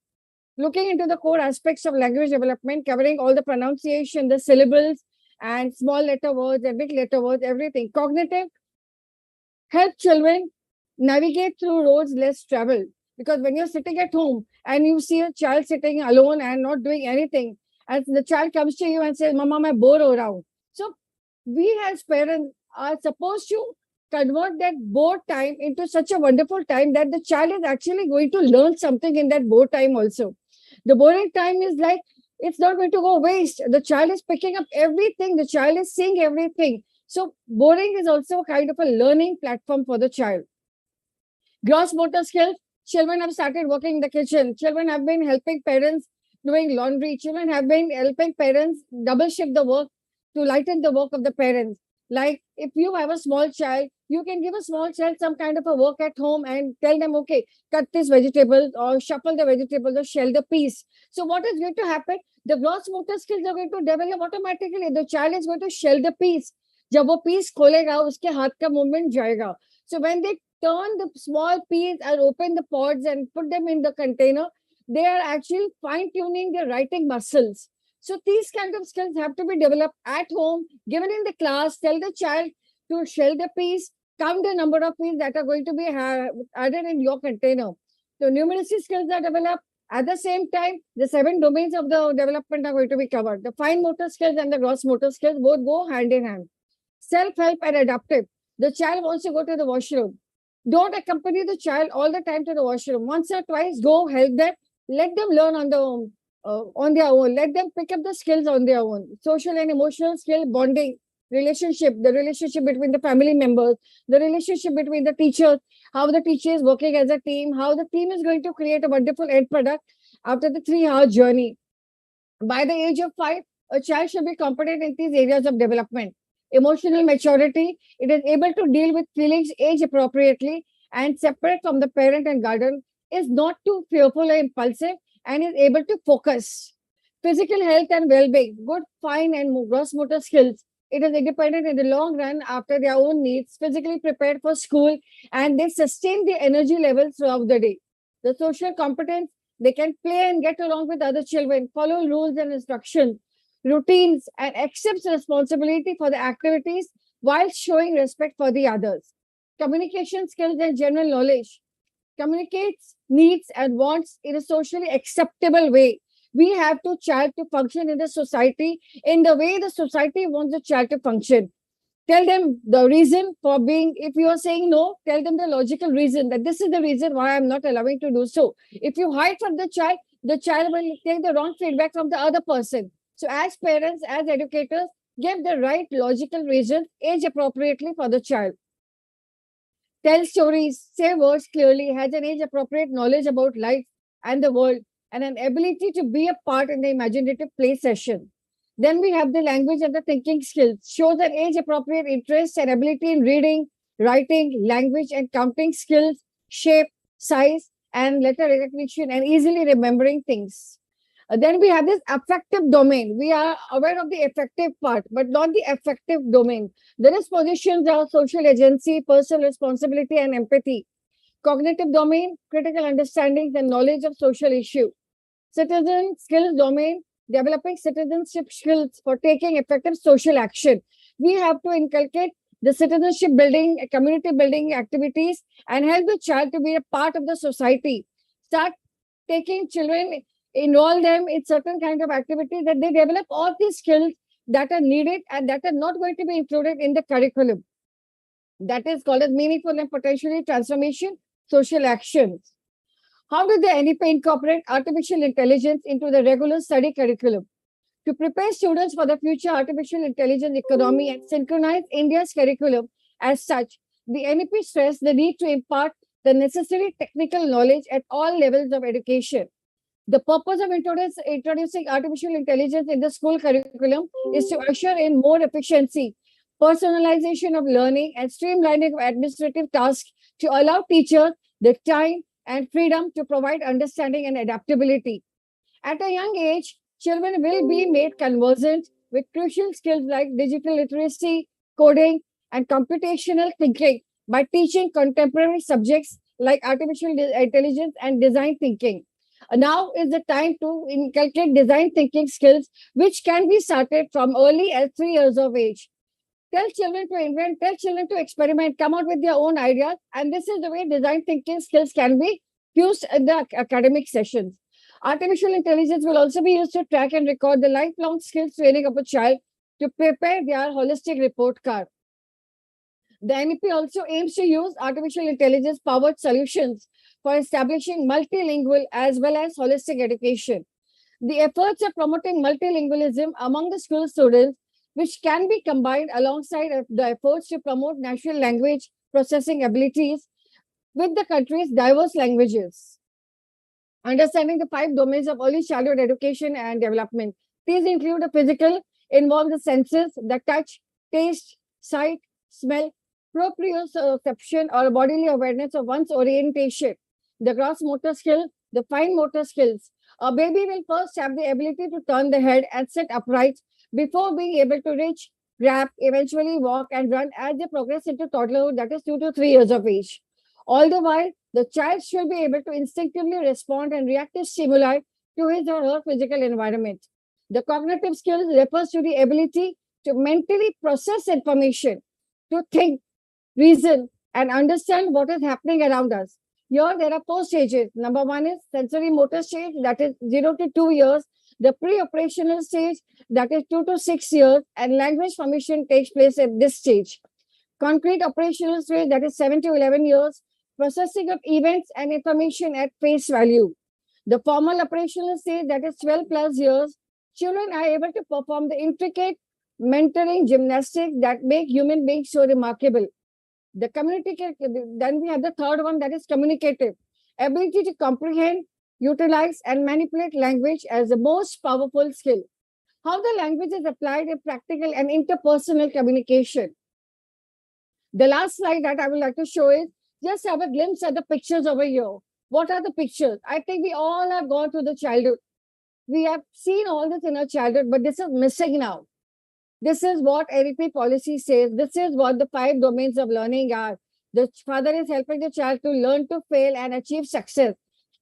looking into the core aspects of language development, covering all the pronunciation, the syllables, and small letter words and big letter words, everything. Cognitive, help children navigate through roads less traveled. Because when you're sitting at home and you see a child sitting alone and not doing anything, and the child comes to you and says, Mama, I'm bored around. So we as parents are supposed to convert that bored time into such a wonderful time that the child is actually going to learn something in that bored time also. The boring time is like, it's not going to go waste. The child is picking up everything. The child is seeing everything. So boring is also a kind of a learning platform for the child. Gross motor skills, children have started working in the kitchen. Children have been helping parents doing laundry. Children have been helping parents double shift the work to lighten the work of the parents. Like if you have a small child, you can give a small child some kind of a work at home and tell them, okay, cut this vegetable or shuffle the vegetables or shell the piece. So what is going to happen? The gross motor skills are going to develop automatically. The child is going to shell the piece. जब वो piece खोलेगा उसके हाथ का movement जाएगा. So when they turn the small piece and open the pods and put them in the container, they are actually fine-tuning their writing muscles. So these kind of skills have to be developed at home, given in the class. Tell the child to shell the piece, count the number of pieces that are going to be added in your container. So numeracy skills are developed. At the same time, the 7 domains of the development are going to be covered. The fine motor skills and the gross motor skills both go hand in hand. Self-help and adaptive. The child wants to go to the washroom. Don't accompany the child all the time to the washroom. Once or twice, go help them. Let them learn on their own. Let them pick up the skills on their own. Social and emotional skill, bonding, relationship, the relationship between the family members, the relationship between the teachers, how the teacher is working as a team, how the team is going to create a wonderful end product after the 3-hour journey. By the age of 5, a child should be competent in these areas of development. Emotional maturity, it is able to deal with feelings age appropriately and separate from the parent and guardian, is not too fearful or impulsive, and is able to focus. Physical health and well-being, good, fine, and gross motor skills. It is independent in the long run after their own needs, physically prepared for school, and they sustain the energy levels throughout the day. The social competence, they can play and get along with other children, follow rules and instructions, routines, and accepts responsibility for the activities while showing respect for the others. Communication skills and general knowledge. Communicates needs and wants in a socially acceptable way. We have to child to function in the society in the way the society wants the child to function. Tell them the reason for being, if you are saying no, tell them the logical reason that this is the reason why I'm not allowing to do so. If you hide from the child will take the wrong feedback from the other person. So as parents, as educators, give the right logical reasons age appropriately for the child. Tell stories, say words clearly, has an age-appropriate knowledge about life and the world, and an ability to be a part in the imaginative play session. Then we have the language and the thinking skills, shows an age-appropriate interest and ability in reading, writing, language and counting skills, shape, size, and letter recognition, and easily remembering things. Then we have this affective domain. We are aware of the effective part, but not the affective domain. The dispositions are social agency, personal responsibility, and empathy. Cognitive domain, critical understanding and knowledge of social issue. Citizen skills domain, developing citizenship skills for taking effective social action. We have to inculcate the citizenship building, community building activities, and help the child to be a part of the society. Start taking children Enroll them in certain kind of activities that they develop all these skills that are needed and that are not going to be included in the curriculum. That is called as meaningful and potentially transformation social actions. How did the NEP incorporate artificial intelligence into the regular study curriculum? To prepare students for the future artificial intelligence economy and synchronize India's curriculum as such, the NEP stressed the need to impart the necessary technical knowledge at all levels of education. The purpose of introducing artificial intelligence in the school curriculum is to usher in more efficiency, personalization of learning, and streamlining of administrative tasks to allow teachers the time and freedom to provide understanding and adaptability. At a young age, children will be made conversant with crucial skills like digital literacy, coding, and computational thinking by teaching contemporary subjects like artificial intelligence and design thinking. Now is the time to inculcate design thinking skills, which can be started from early as 3 years of age. Tell children to invent, tell children to experiment, come out with their own ideas. And this is the way design thinking skills can be used in the academic sessions. Artificial intelligence will also be used to track and record the lifelong skills training of a child to prepare their holistic report card. The NEP also aims to use artificial intelligence powered solutions for establishing multilingual as well as holistic education. The efforts of promoting multilingualism among the school students, which can be combined alongside the efforts to promote natural language processing abilities with the country's diverse languages. Understanding the 5 domains of early childhood education and development. These include the physical, involve the senses, the touch, taste, sight, smell, proprioception or bodily awareness of one's orientation, the gross motor skill, the fine motor skills. A baby will first have the ability to turn the head and sit upright before being able to reach, grab, eventually walk and run as they progress into toddlerhood, that is 2 to 3 years of age. All the while, the child should be able to instinctively respond and react to stimuli to his or her physical environment. The cognitive skills refers to the ability to mentally process information, to think, reason, and understand what is happening around us. Here, there are 4 stages. Number 1 is sensory motor stage, that is 0 to 2 years. The pre-operational stage, that is 2 to 6 years, and language formation takes place at this stage. Concrete operational stage, that is 7 to 11 years. Processing of events and information at face value. The formal operational stage, that is 12 plus years. Children are able to perform the intricate mentoring gymnastics that make human beings so remarkable. The communicative, then we have the third one, that is communicative. Ability to comprehend, utilize, and manipulate language as the most powerful skill. How the language is applied in practical and interpersonal communication. The last slide that I would like to show is just have a glimpse at the pictures over here. What are the pictures? I think we all have gone through the childhood. We have seen all this in our childhood, but this is missing now. This is what NEP policy says. This is what the 5 domains of learning are. The father is helping the child to learn to fail and achieve success.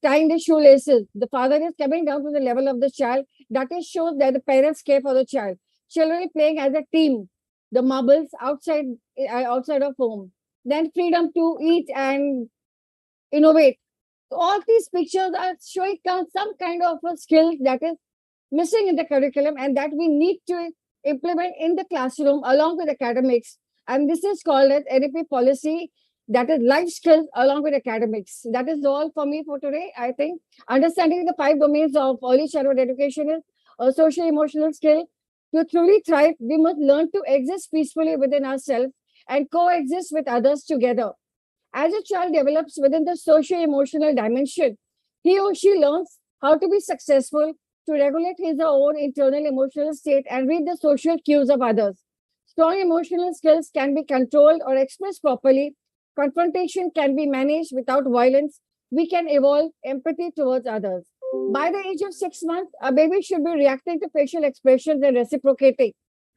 Tying the shoelaces. The father is coming down to the level of the child. That is shows that the parents care for the child. Children playing as a team. The marbles outside of home. Then freedom to eat and innovate. So all these pictures are showing some kind of a skill that is missing in the curriculum and that we need to implement in the classroom along with academics. And this is called as NEP policy, that is life skills along with academics. That is all for me for today. I think understanding the 5 domains of early childhood education is a social emotional skill. To truly thrive, we must learn to exist peacefully within ourselves and coexist with others together. As a child develops within the socio-emotional dimension, he or she learns how to be successful, to regulate his or her own internal emotional state and read the social cues of others. Strong emotional skills can be controlled or expressed properly. Confrontation can be managed without violence. We can evolve empathy towards others. By the age of 6 months, a baby should be reacting to facial expressions and reciprocating.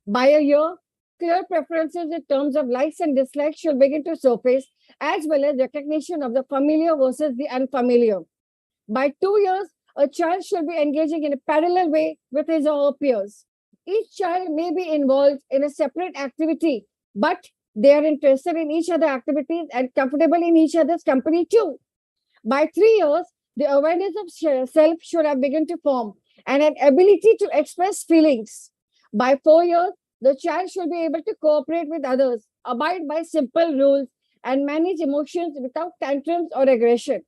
By a year, clear preferences in terms of likes and dislikes should begin to surface, as well as recognition of the familiar versus the unfamiliar. By 2 years, a child should be engaging in a parallel way with his or her peers. Each child may be involved in a separate activity, but they are interested in each other's activities and comfortable in each other's company too. By 3 years, The awareness of self should have begun to form and an ability to express feelings. By 4 years, the child should be able to cooperate with others, abide by simple rules, and manage emotions without tantrums or aggression.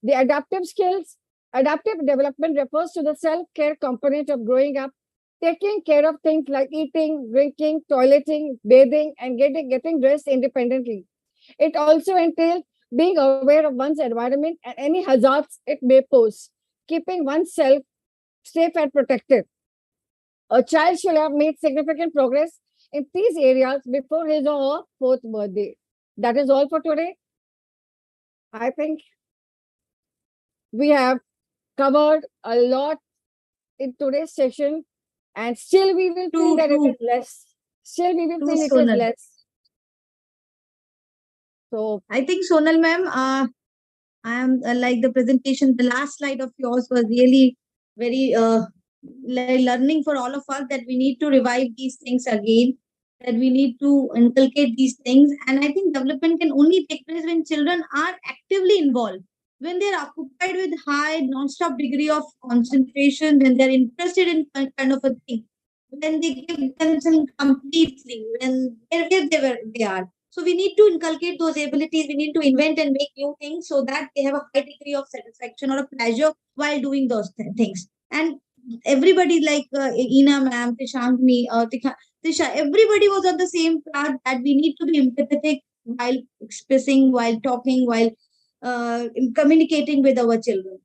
The adaptive development refers to the self-care component of growing up, taking care of things like eating, drinking, toileting, bathing, and getting dressed independently. It also entails being aware of one's environment and any hazards it may pose, keeping oneself safe and protected. A child should have made significant progress in these areas before his or her fourth birthday. That is all for today. I think we have covered a lot in today's session, and still we will feel that it is less. Still we will feel it is less. So
I think Sonal ma'am, I am like the presentation, the last slide of yours was really very learning for all of us, that we need to revive these things again, that we need to inculcate these things. And I think development can only take place when children are actively involved, when they're occupied with high non-stop degree of concentration, when they're interested in kind of a thing, when they give themselves completely, when they are. So we need to inculcate those abilities. We need to invent and make new things so that they have a high degree of satisfaction or a pleasure while doing those things. And everybody like Ina ma'am, Tishankni, Tisha, everybody was on the same path, that we need to be empathetic while expressing, while talking, while communicating with our children.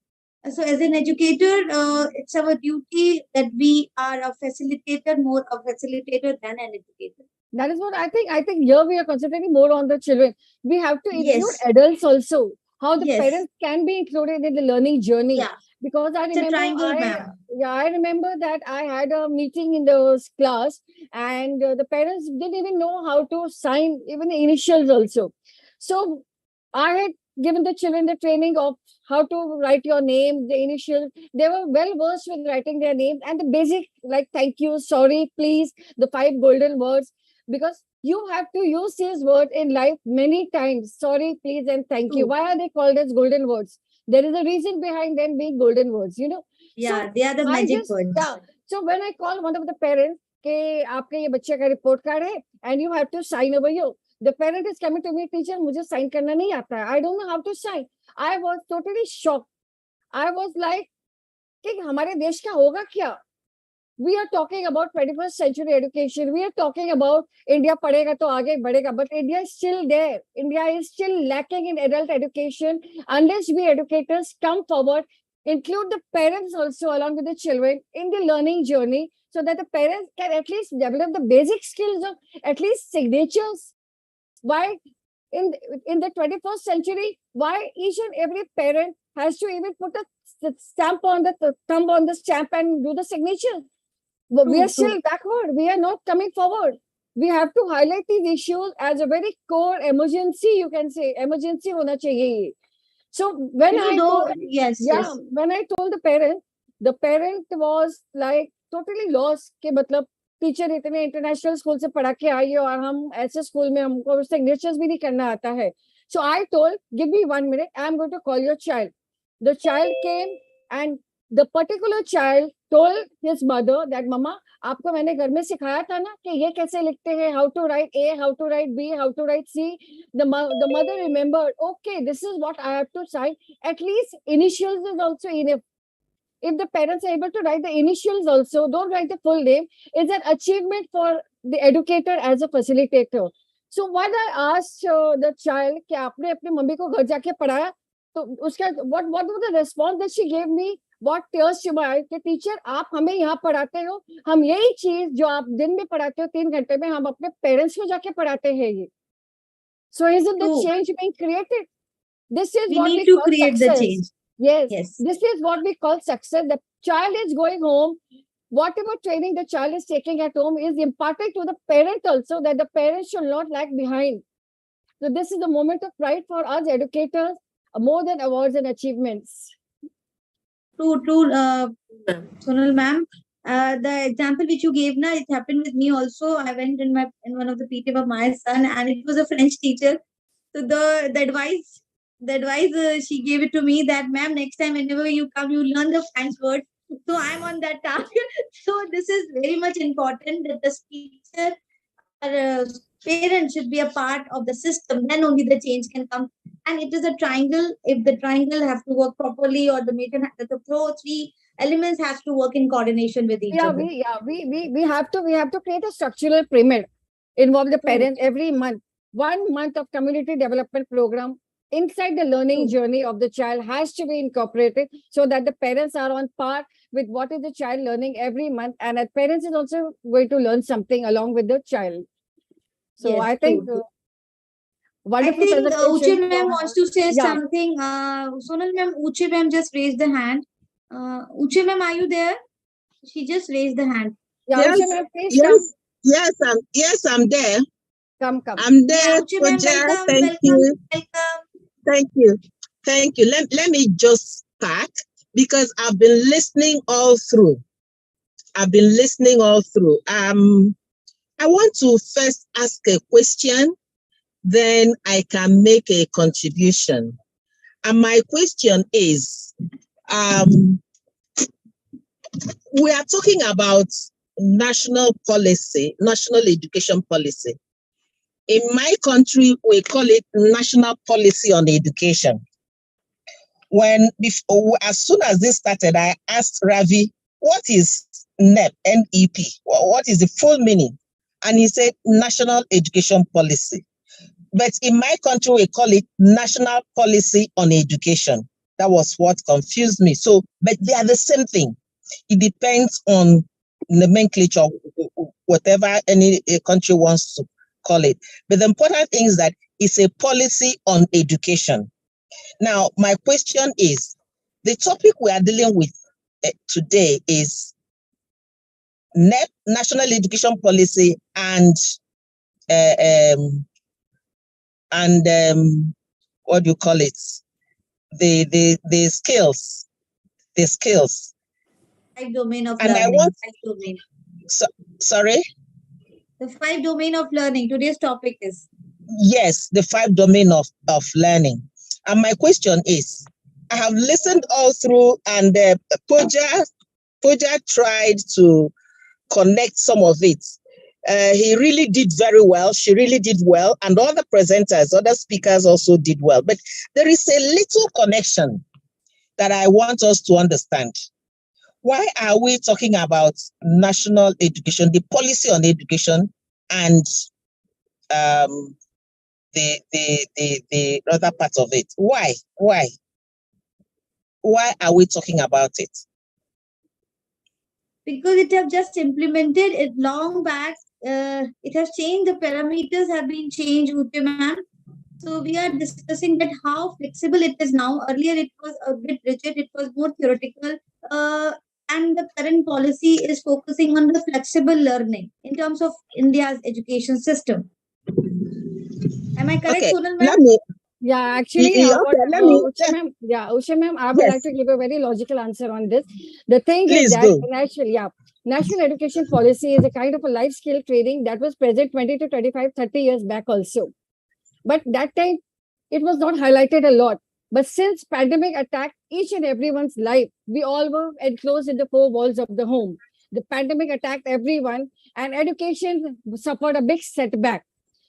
So as an educator, it's our duty that we are a facilitator, more a facilitator than an educator.
That is what I think. I think here we are concentrating more on the children. We have to include adults also. How the parents can be included in the learning journey.
Yeah.
Because I remember, I remember that I had a meeting in the class, and the parents didn't even know how to sign even the initials also. So I had given the children the training of how to write your name, the initials. They were well versed with writing their names and the basic, like thank you, sorry, please, the 5 golden words, because you have to use these words in life many times. Sorry, please, and thank you. Why are they called as golden words? There is a reason behind them being golden words, you know.
Yeah, they are the magic words.
Yeah. So when I call one of the parents, कि आपके ये बच्चे का report card है, and you have to sign over here. The parent is coming to me, teacher, मुझे sign करना नहीं आता है. I don't know how to sign. I was totally shocked. I was like, कि हमारे देश का होगा क्या? We are talking about 21st century education. We are talking about India padega to aage badhega, but India is still there. India is still lacking in adult education. Unless we educators come forward, include the parents also along with the children in the learning journey, so that the parents can at least develop the basic skills of at least signatures. Why in the 21st century, why each and every parent has to even put a stamp on the thumb on the stamp and do the signature? We are still backward. We are not coming forward. We have to highlight these issues as a very core emergency, you can say. Emergency hona chahiye. So when when I told the parent was like totally lost कि मतलब teacher इतने international school से पढ़ा के आई है और हम ऐसे स्कूल में हमको सिग्नेचर्स भी नहीं करना आता है. So I told, give me 1 minute, I am going to call your child. The child came and the particular child told his mother that mama, आपको मैंने घर में सिखाया था ना कि ये कैसे लिखते हैं, how to write A, how to write B, how to write C. The mother remembered, okay, this is what I have to sign. At least initials is also enough. If the parents are able to write the initials also, don't write the full name, it's an achievement for the educator as a facilitator. So when I asked the child कि आपने अपनी mummy को घर जाके पढ़ाया, तो उसका what was the response that she gave me? What tears to my eyes कि टीचर आप हमें यहाँ पढ़ाते हो, हम यही चीज जो आप दिन में पढ़ाते हो 3 घंटे में हम अपने पेरेंट्स को जाके पढ़ाते हैं ये. So isn't the change being created? This is what we call success. The change. Yes, this is what we call success. The child is going home. Whatever training the child is taking at home is imparted to the parent also, that the parents should not lag behind. So this is the moment of pride for us educators, more than awards and achievements.
True, Sonal ma'am. The example which you gave, it happened with me also. I went in one of the PT of my son, and it was a French teacher. So the advice the advice she gave it to me that, ma'am, next time whenever you come, you learn the French words. So I'm on that task. So this is very much important that the teacher or parents should be a part of the system. Then only the change can come. And it is a triangle. If the triangle have to work properly, or the pro three elements have to work in coordination with each other.
We have to create a structural pyramid, involve the parents every month. 1 month of community development program inside the learning journey of the child has to be incorporated, so that the parents are on par with what is the child learning every month, and that parents is also going to learn something along with the child. So yes, I think wonderful presentation.
Uche ma'am wants to say something. Sonal ma'am, Uche ma'am just raised the hand. Uche ma'am, are you there? She just raised the hand.
Yes, Uche ma'am, please come.
Yes, I'm there.
Come.
I'm there.
Uche ma'am, welcome.
Thank you. Let me just start, because I've been listening all through. I want to first ask a question, then I can make a contribution. And my question is, we are talking about national policy, national education policy. In my country, we call it National Policy on Education. As soon as this started, I asked Ravi, what is NEP, N-E-P? What is the full meaning? And he said, National Education Policy. But in my country, we call it National Policy on Education. That was what confused me. But they are the same thing. It depends on nomenclature, whatever any country wants to call it. But the important thing is that it's a policy on education. Now, my question is, the topic we are dealing with today is NEP, National Education Policy, and what do you call it? The skills. The skills.
Five domain of learning.
Sorry?
The 5 domain of learning. Today's topic is.
Yes, the 5 domain of learning. And my question is, I have listened all through, and Pooja tried to connect some of it. He really did very well. She really did well. And all the presenters, other speakers also did well. But there is a little connection that I want us to understand. Why are we talking about national education, the policy on education, and the other part of it? Why? Why are we talking about it?
Because it have just implemented it long back. It has changed. The parameters have been changed, Uche ma'am. So we are discussing that how flexible it is now. Earlier it was a bit rigid. It was more theoretical. And the current policy is focusing on the flexible learning in terms of India's education system. Am I correct, Sonal ma'am?
Yeah, actually, Usha ma'am, I would like to give a very logical answer on this. The thing is that national education policy is a kind of a life skill training that was present 20 to 25, 30 years back also. But that time, it was not highlighted a lot. But since pandemic attacked each and everyone's life, we all were enclosed in the 4 walls of the home. The pandemic attacked everyone, and education suffered a big setback.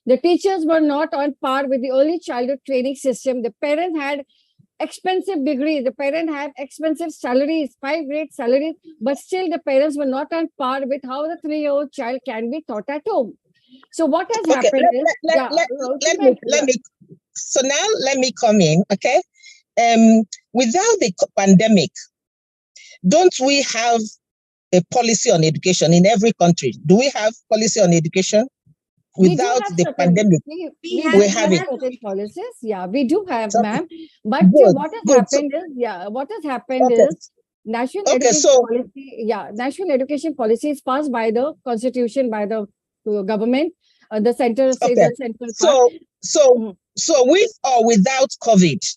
The teachers were not on par with the early childhood training system. The parents had expensive degrees. The parents had expensive salaries, 5-grade salaries, but still the parents were not on par with how the 3-year-old child can be taught at home. So what has happened is...
So now let me come in, okay? Without the pandemic, don't we have a policy on education in every country? Do we have policy on education? Without the pandemic, we have it.
Certain policies. Yeah, we do have, ma'am. But what has happened is national education policy is passed by the constitution, by the government. The center is the central part.
So with or without COVID,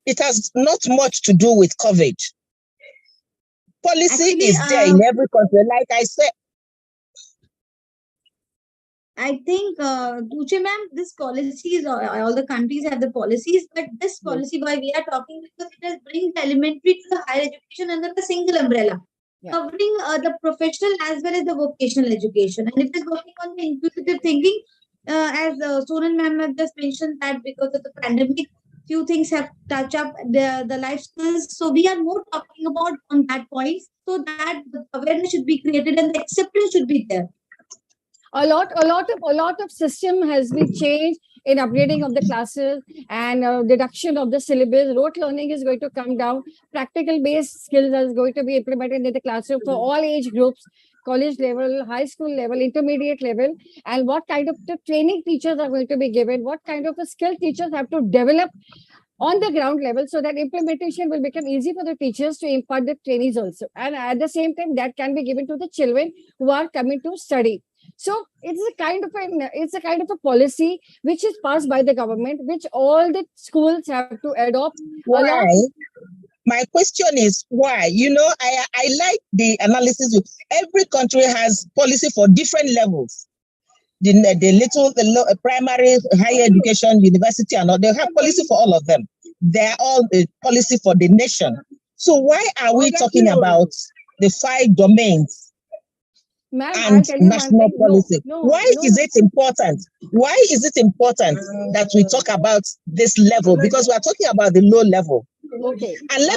it has not much to do with COVID. Policy is there in every country. Like I said,
I think, Tuche ma'am, this policies, all the countries have the policies, but this policy why we are talking, because it has bring the elementary to the higher education under the single umbrella, covering the professional as well as the vocational education. And it is working on the intuitive thinking, as Sonal ma'am have just mentioned that because of the pandemic, few things have touched up the life skills. So we are more talking about on that point, so that the awareness should be created and the acceptance should be there.
A lot of system has been changed in upgrading of the classes and deduction of the syllabus. Rote learning is going to come down. Practical based skills is going to be implemented in the classroom for all age groups, college level, high school level, intermediate level, and what kind of the training teachers are going to be given, what kind of a skill teachers have to develop on the ground level, so that implementation will become easy for the teachers to impart the trainees also. And at the same time, that can be given to the children who are coming to study. So it's a kind of a policy which is passed by the government, which all the schools have to adopt.
Why? My question is why? You know, I like the analysis. Every country has policy for different levels. The primary, higher education, university, and all, they have policy for all of them. They're all a policy for the nation. So why are we talking about the 5 domains and national policy? Why is it important? Why is it important that we talk about this level? Because we are talking about the low level.
Okay.
And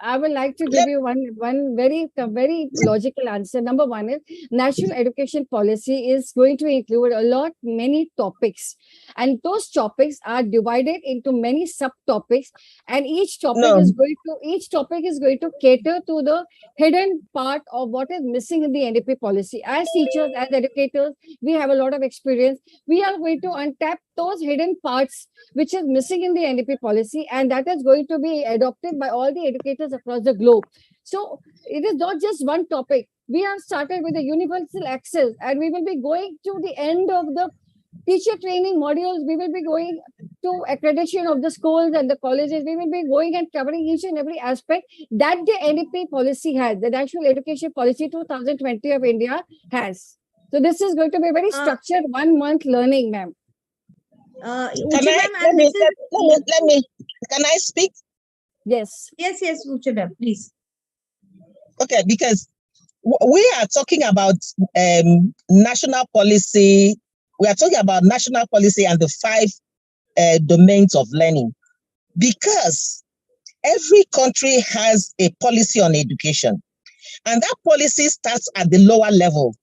I would like to give you one very logical answer. Number one is national education policy is going to include many topics, and those topics are divided into many subtopics, and each topic is going to cater to the hidden part of what is missing in the NDP policy. As teachers, as educators, we have a lot of experience. We are going to untap those hidden parts which is missing in the NDP policy, and that is going to be adopted by all the educators across the globe. So it is not just one topic. We have started with the universal access, and we will be going to the end of the teacher training modules. We will be going to accreditation of the schools and the colleges. We will be going and covering each and every aspect that the NDP policy has, the National Education Policy 2020 of India has. So this is going to be a very structured 1 month learning, ma'am.
Can I speak?
Yes,
Uche ma'am, please.
Okay, because we are talking about national policy. We are talking about national policy and the 5 domains of learning, because every country has a policy on education, and that policy starts at the lower level.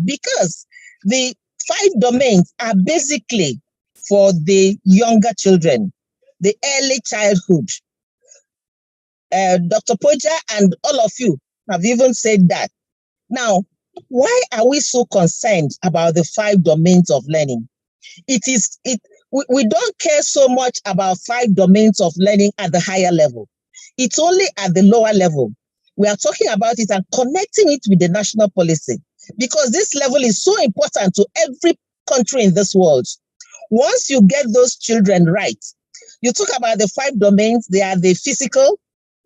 Because the 5 domains are basically for the younger children, the early childhood. Dr. Poja and all of you have even said that. Now, why are we so concerned about the 5 domains of learning? We don't care so much about 5 domains of learning at the higher level. It's only at the lower level. We are talking about it and connecting it with the national policy, because this level is so important to every country in this world. Once you get those children right, you talk about the 5 domains. They are the physical,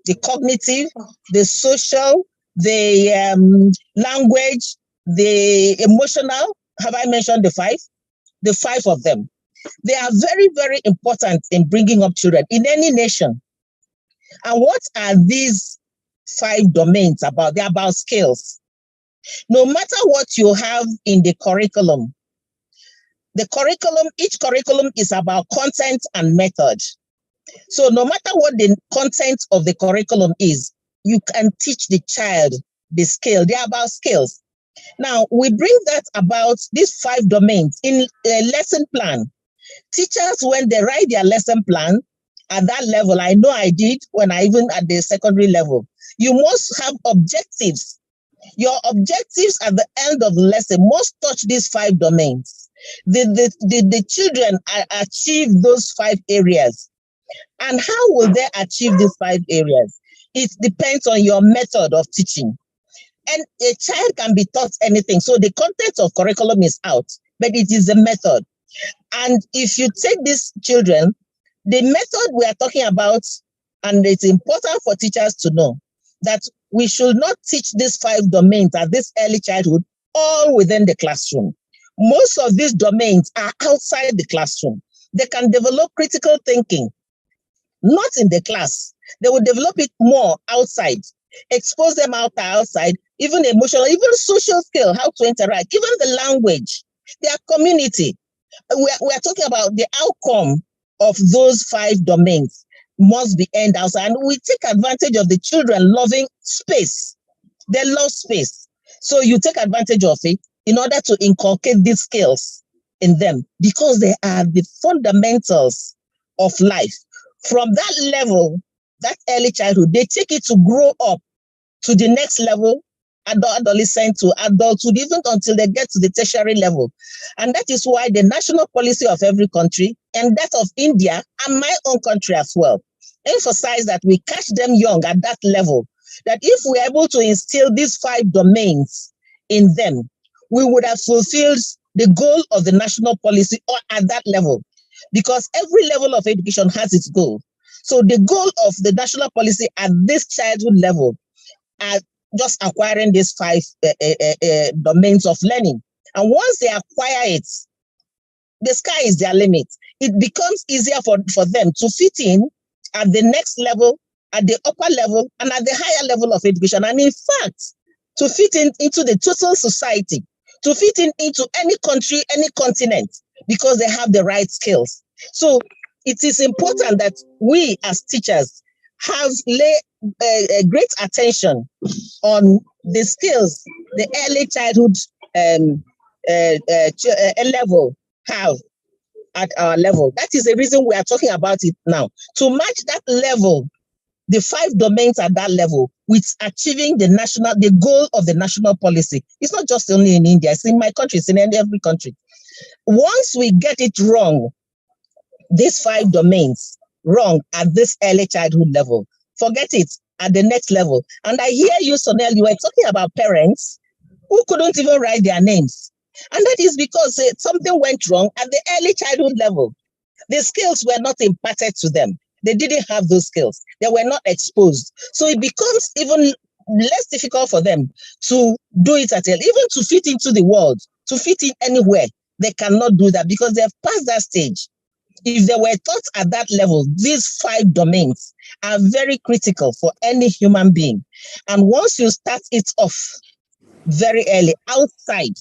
the cognitive, the social, the language, the emotional. Have I mentioned the 5? The 5 of them. They are very, very important in bringing up children in any nation. And what are these 5 domains about? They're about skills. No matter what you have in the curriculum, each curriculum is about content and method. So no matter what the content of the curriculum is, you can teach the child the skill. They're about skills. Now, we bring that about these 5 domains in a lesson plan. Teachers, when they write their lesson plan at that level, I know I did when I even at the secondary level, you must have objectives. Your objectives at the end of the lesson must touch these 5 domains. The children achieve those 5 areas. And how will they achieve these 5 areas? It depends on your method of teaching. And a child can be taught anything. So the content of curriculum is out, but it is the method. And if you take these children, the method we are talking about, and it's important for teachers to know that we should not teach these 5 domains at this early childhood all within the classroom. Most of these domains are outside the classroom. They can develop critical thinking, not in the class. They will develop it more outside, expose them outside, even emotional, even social skill, how to interact, even the language, their community. We are talking about the outcome of those 5 domains must be earned outside. And we take advantage of the children loving space. They love space. So you take advantage of it in order to inculcate these skills in them, because they are the fundamentals of life. From that level, that early childhood, they take it to grow up to the next level, adolescent to adulthood, even until they get to the tertiary level. And that is why the national policy of every country, and that of India and my own country as well, emphasize that we catch them young at that level, that if we're able to instill these 5 domains in them, we would have fulfilled the goal of the national policy or at that level, because every level of education has its goal. So the goal of the national policy at this childhood level are just acquiring these 5 domains of learning. And once they acquire it, the sky is their limit. It becomes easier for them to fit in at the next level, at the upper level, and at the higher level of education. And in fact, to fit in into the total society, to fit in into any country, any continent, because they have the right skills. So it is important that we as teachers have lay a great attention on the skills the early childhood level have at our level. That is the reason we are talking about it now. To match that level, the 5 domains at that level, with achieving the goal of the national policy. It's not just only in India, it's in my country, it's in every country. Once we get it wrong, these 5 domains wrong at this early childhood level, forget it at the next level. And I hear you, Sonel, you were talking about parents who couldn't even write their names. And that is because something went wrong at the early childhood level. The skills were not imparted to them. They didn't have those skills. They were not exposed. So it becomes even less difficult for them to do it at all, even to fit into the world, to fit in anywhere. They cannot do that because they've passed that stage. If they were taught at that level, these 5 domains are very critical for any human being. And once you start it off very early outside,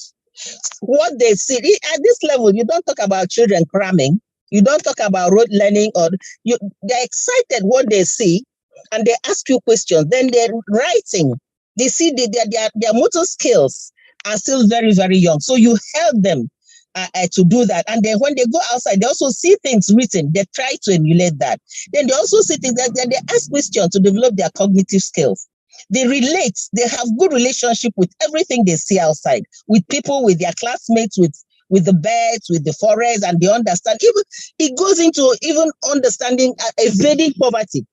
what they see at this level, you don't talk about children cramming, you don't talk about rote learning, or they're excited what they see and they ask you questions. Then they're writing. They see their motor skills are still very, very young. So you help them to do that. And then when they go outside, they also see things written. They try to emulate that. Then they also see things that they ask questions to develop their cognitive skills. They relate. They have good relationship with everything they see outside, with people, with their classmates, with the birds, with the forest, and they understand. Even it goes into even understanding evading poverty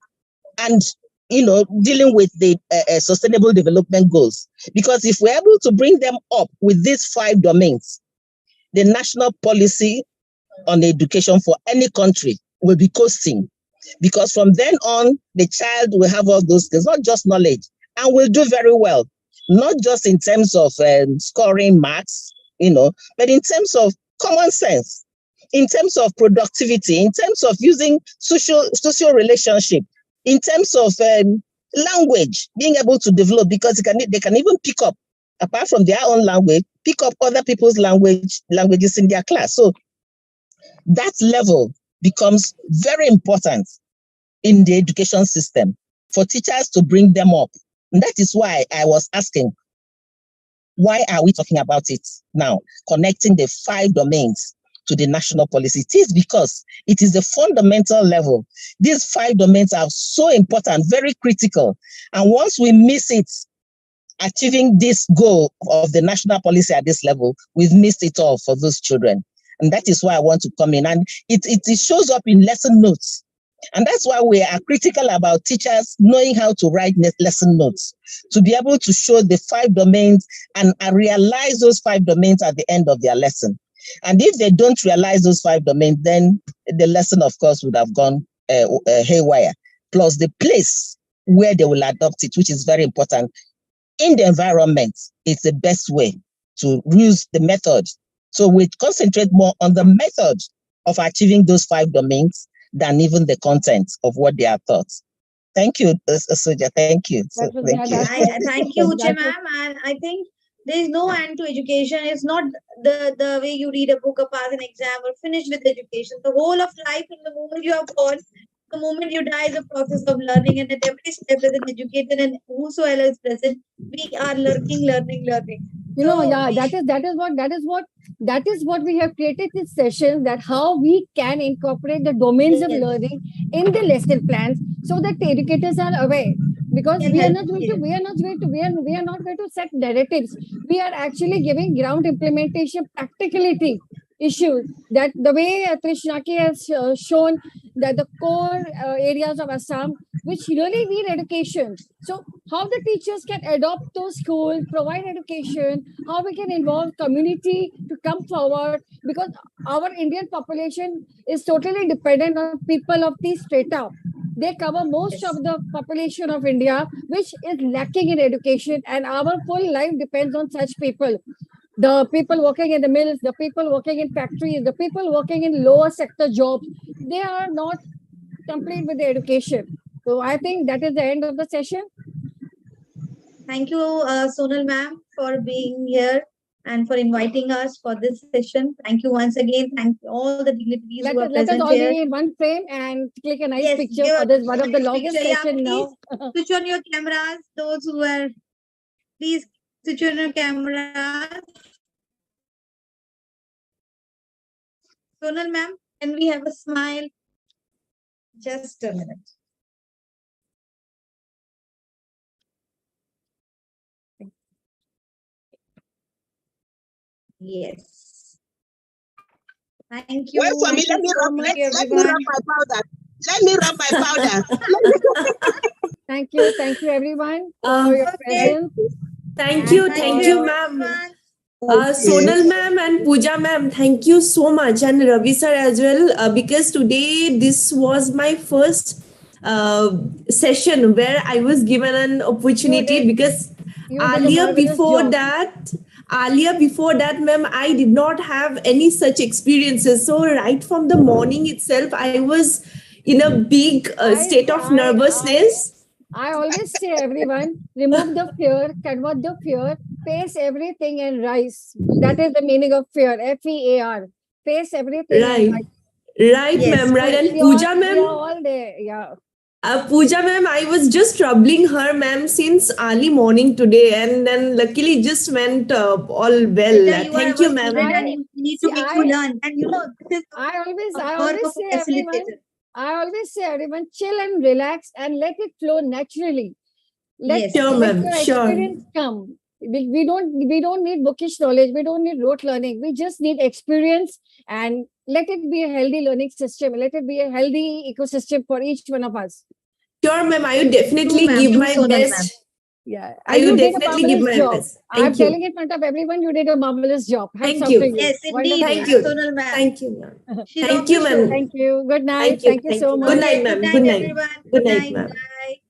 and dealing with the sustainable development goals. Because if we're able to bring them up with these 5 domains, the national policy on education for any country will be coasting. Because from then on, the child will have all those skills, not just knowledge, and will do very well, not just in terms of scoring marks, but in terms of common sense, in terms of productivity, in terms of using social relationship, in terms of language, being able to develop, because they can even pick up, apart from their own language, pick up other people's languages in their class. So that level becomes very important in the education system for teachers to bring them up. And that is why I was asking, why are we talking about it now, connecting the 5 domains to the national policy? It is because it is the fundamental level. These 5 domains are so important, very critical. And once we miss it, achieving this goal of the national policy at this level, we've missed it all for those children. And that is why I want to come in. And it shows up in lesson notes. And that's why we are critical about teachers knowing how to write lesson notes, to be able to show the 5 domains and realize those 5 domains at the end of their lesson. And if they don't realize those 5 domains, then the lesson, of course, would have gone haywire. Plus the place where they will adopt it, which is very important. In the environment, it's the best way to use the method. So we concentrate more on the method of achieving those 5 domains than even the content of what they are taught. Thank you, Soja. Thank you.
Thank you, Uche ma'am. And I think there is no end to education. It's not the way you read a book or pass an exam or finish with education. The whole of life, from the moment you are born, the moment you die, is a process of learning. And at every step, as an educator and whosoever is present, we are learning.
That is what we have created this session, that how we can incorporate the domains of learning in the lesson plans so that the educators are aware. Because we are not going to set narratives. We are actually giving ground implementation practicality issues, that the way Krishnaki has shown that the core areas of Assam which really need education. So how the teachers can adopt those schools, provide education, how we can involve community to come forward, because our Indian population is totally dependent on people of these strata. They cover most of the population of India, which is lacking in education, and our full life depends on such people. The people working in the mills, the people working in factories, the people working in lower sector jobs, they are not complete with the education. So I think that is the end of the session.
Thank you, Sonal ma'am, for being here and for inviting us for this session. Thank you once again. Thank you all the dignitaries who are present here. Let us all
be in one frame and click a nice picture for this one of the longest session now.
Switch on your cameras. Those who are, please switch on your cameras. Sonal ma'am, can we have a smile? Just a minute. Yes. Thank you.
Wait for me. Let me rub my powder. Let me rub my powder.
Thank you, everyone, for your presence.
Thank you, ma'am. Sonal ma'am and Pooja ma'am, thank you so much, and Ravi sir as well, because today this was my first session where I was given an opportunity, because earlier before that, ma'am, I did not have any such experiences. So right from the morning itself, I was in a big state of nervousness.
I always say, everyone, remove the fear, convert the fear, face everything and rise. That is the meaning of fear, FEAR. Face everything and rise.
Right, ma'am, right. And Pooja ma'am.
We are all there, yeah.
Pooja ma'am, I was just troubling her, ma'am, since early morning today, and then luckily just went all well. Thank you, ma'am.
We need to make you learn, and this is
I always say, everyone, chill and relax and let it flow naturally. Let your experience come. We don't need bookish knowledge. We don't need rote learning. We just need experience, and let it be a healthy learning system. Let it be a healthy ecosystem for each one of us.
Sure, ma'am. I would definitely give my best.
Yeah,
I would definitely give my best.
I'm telling in front of everyone, you did a marvelous job.
Thank you.
Yes, indeed.
Thank you.
Thank you,
ma'am. Thank you, ma'am.
Thank you. Good night. Thank you so much.
Good night, ma'am. Good night,
everyone.
Good night, ma'am.
Bye.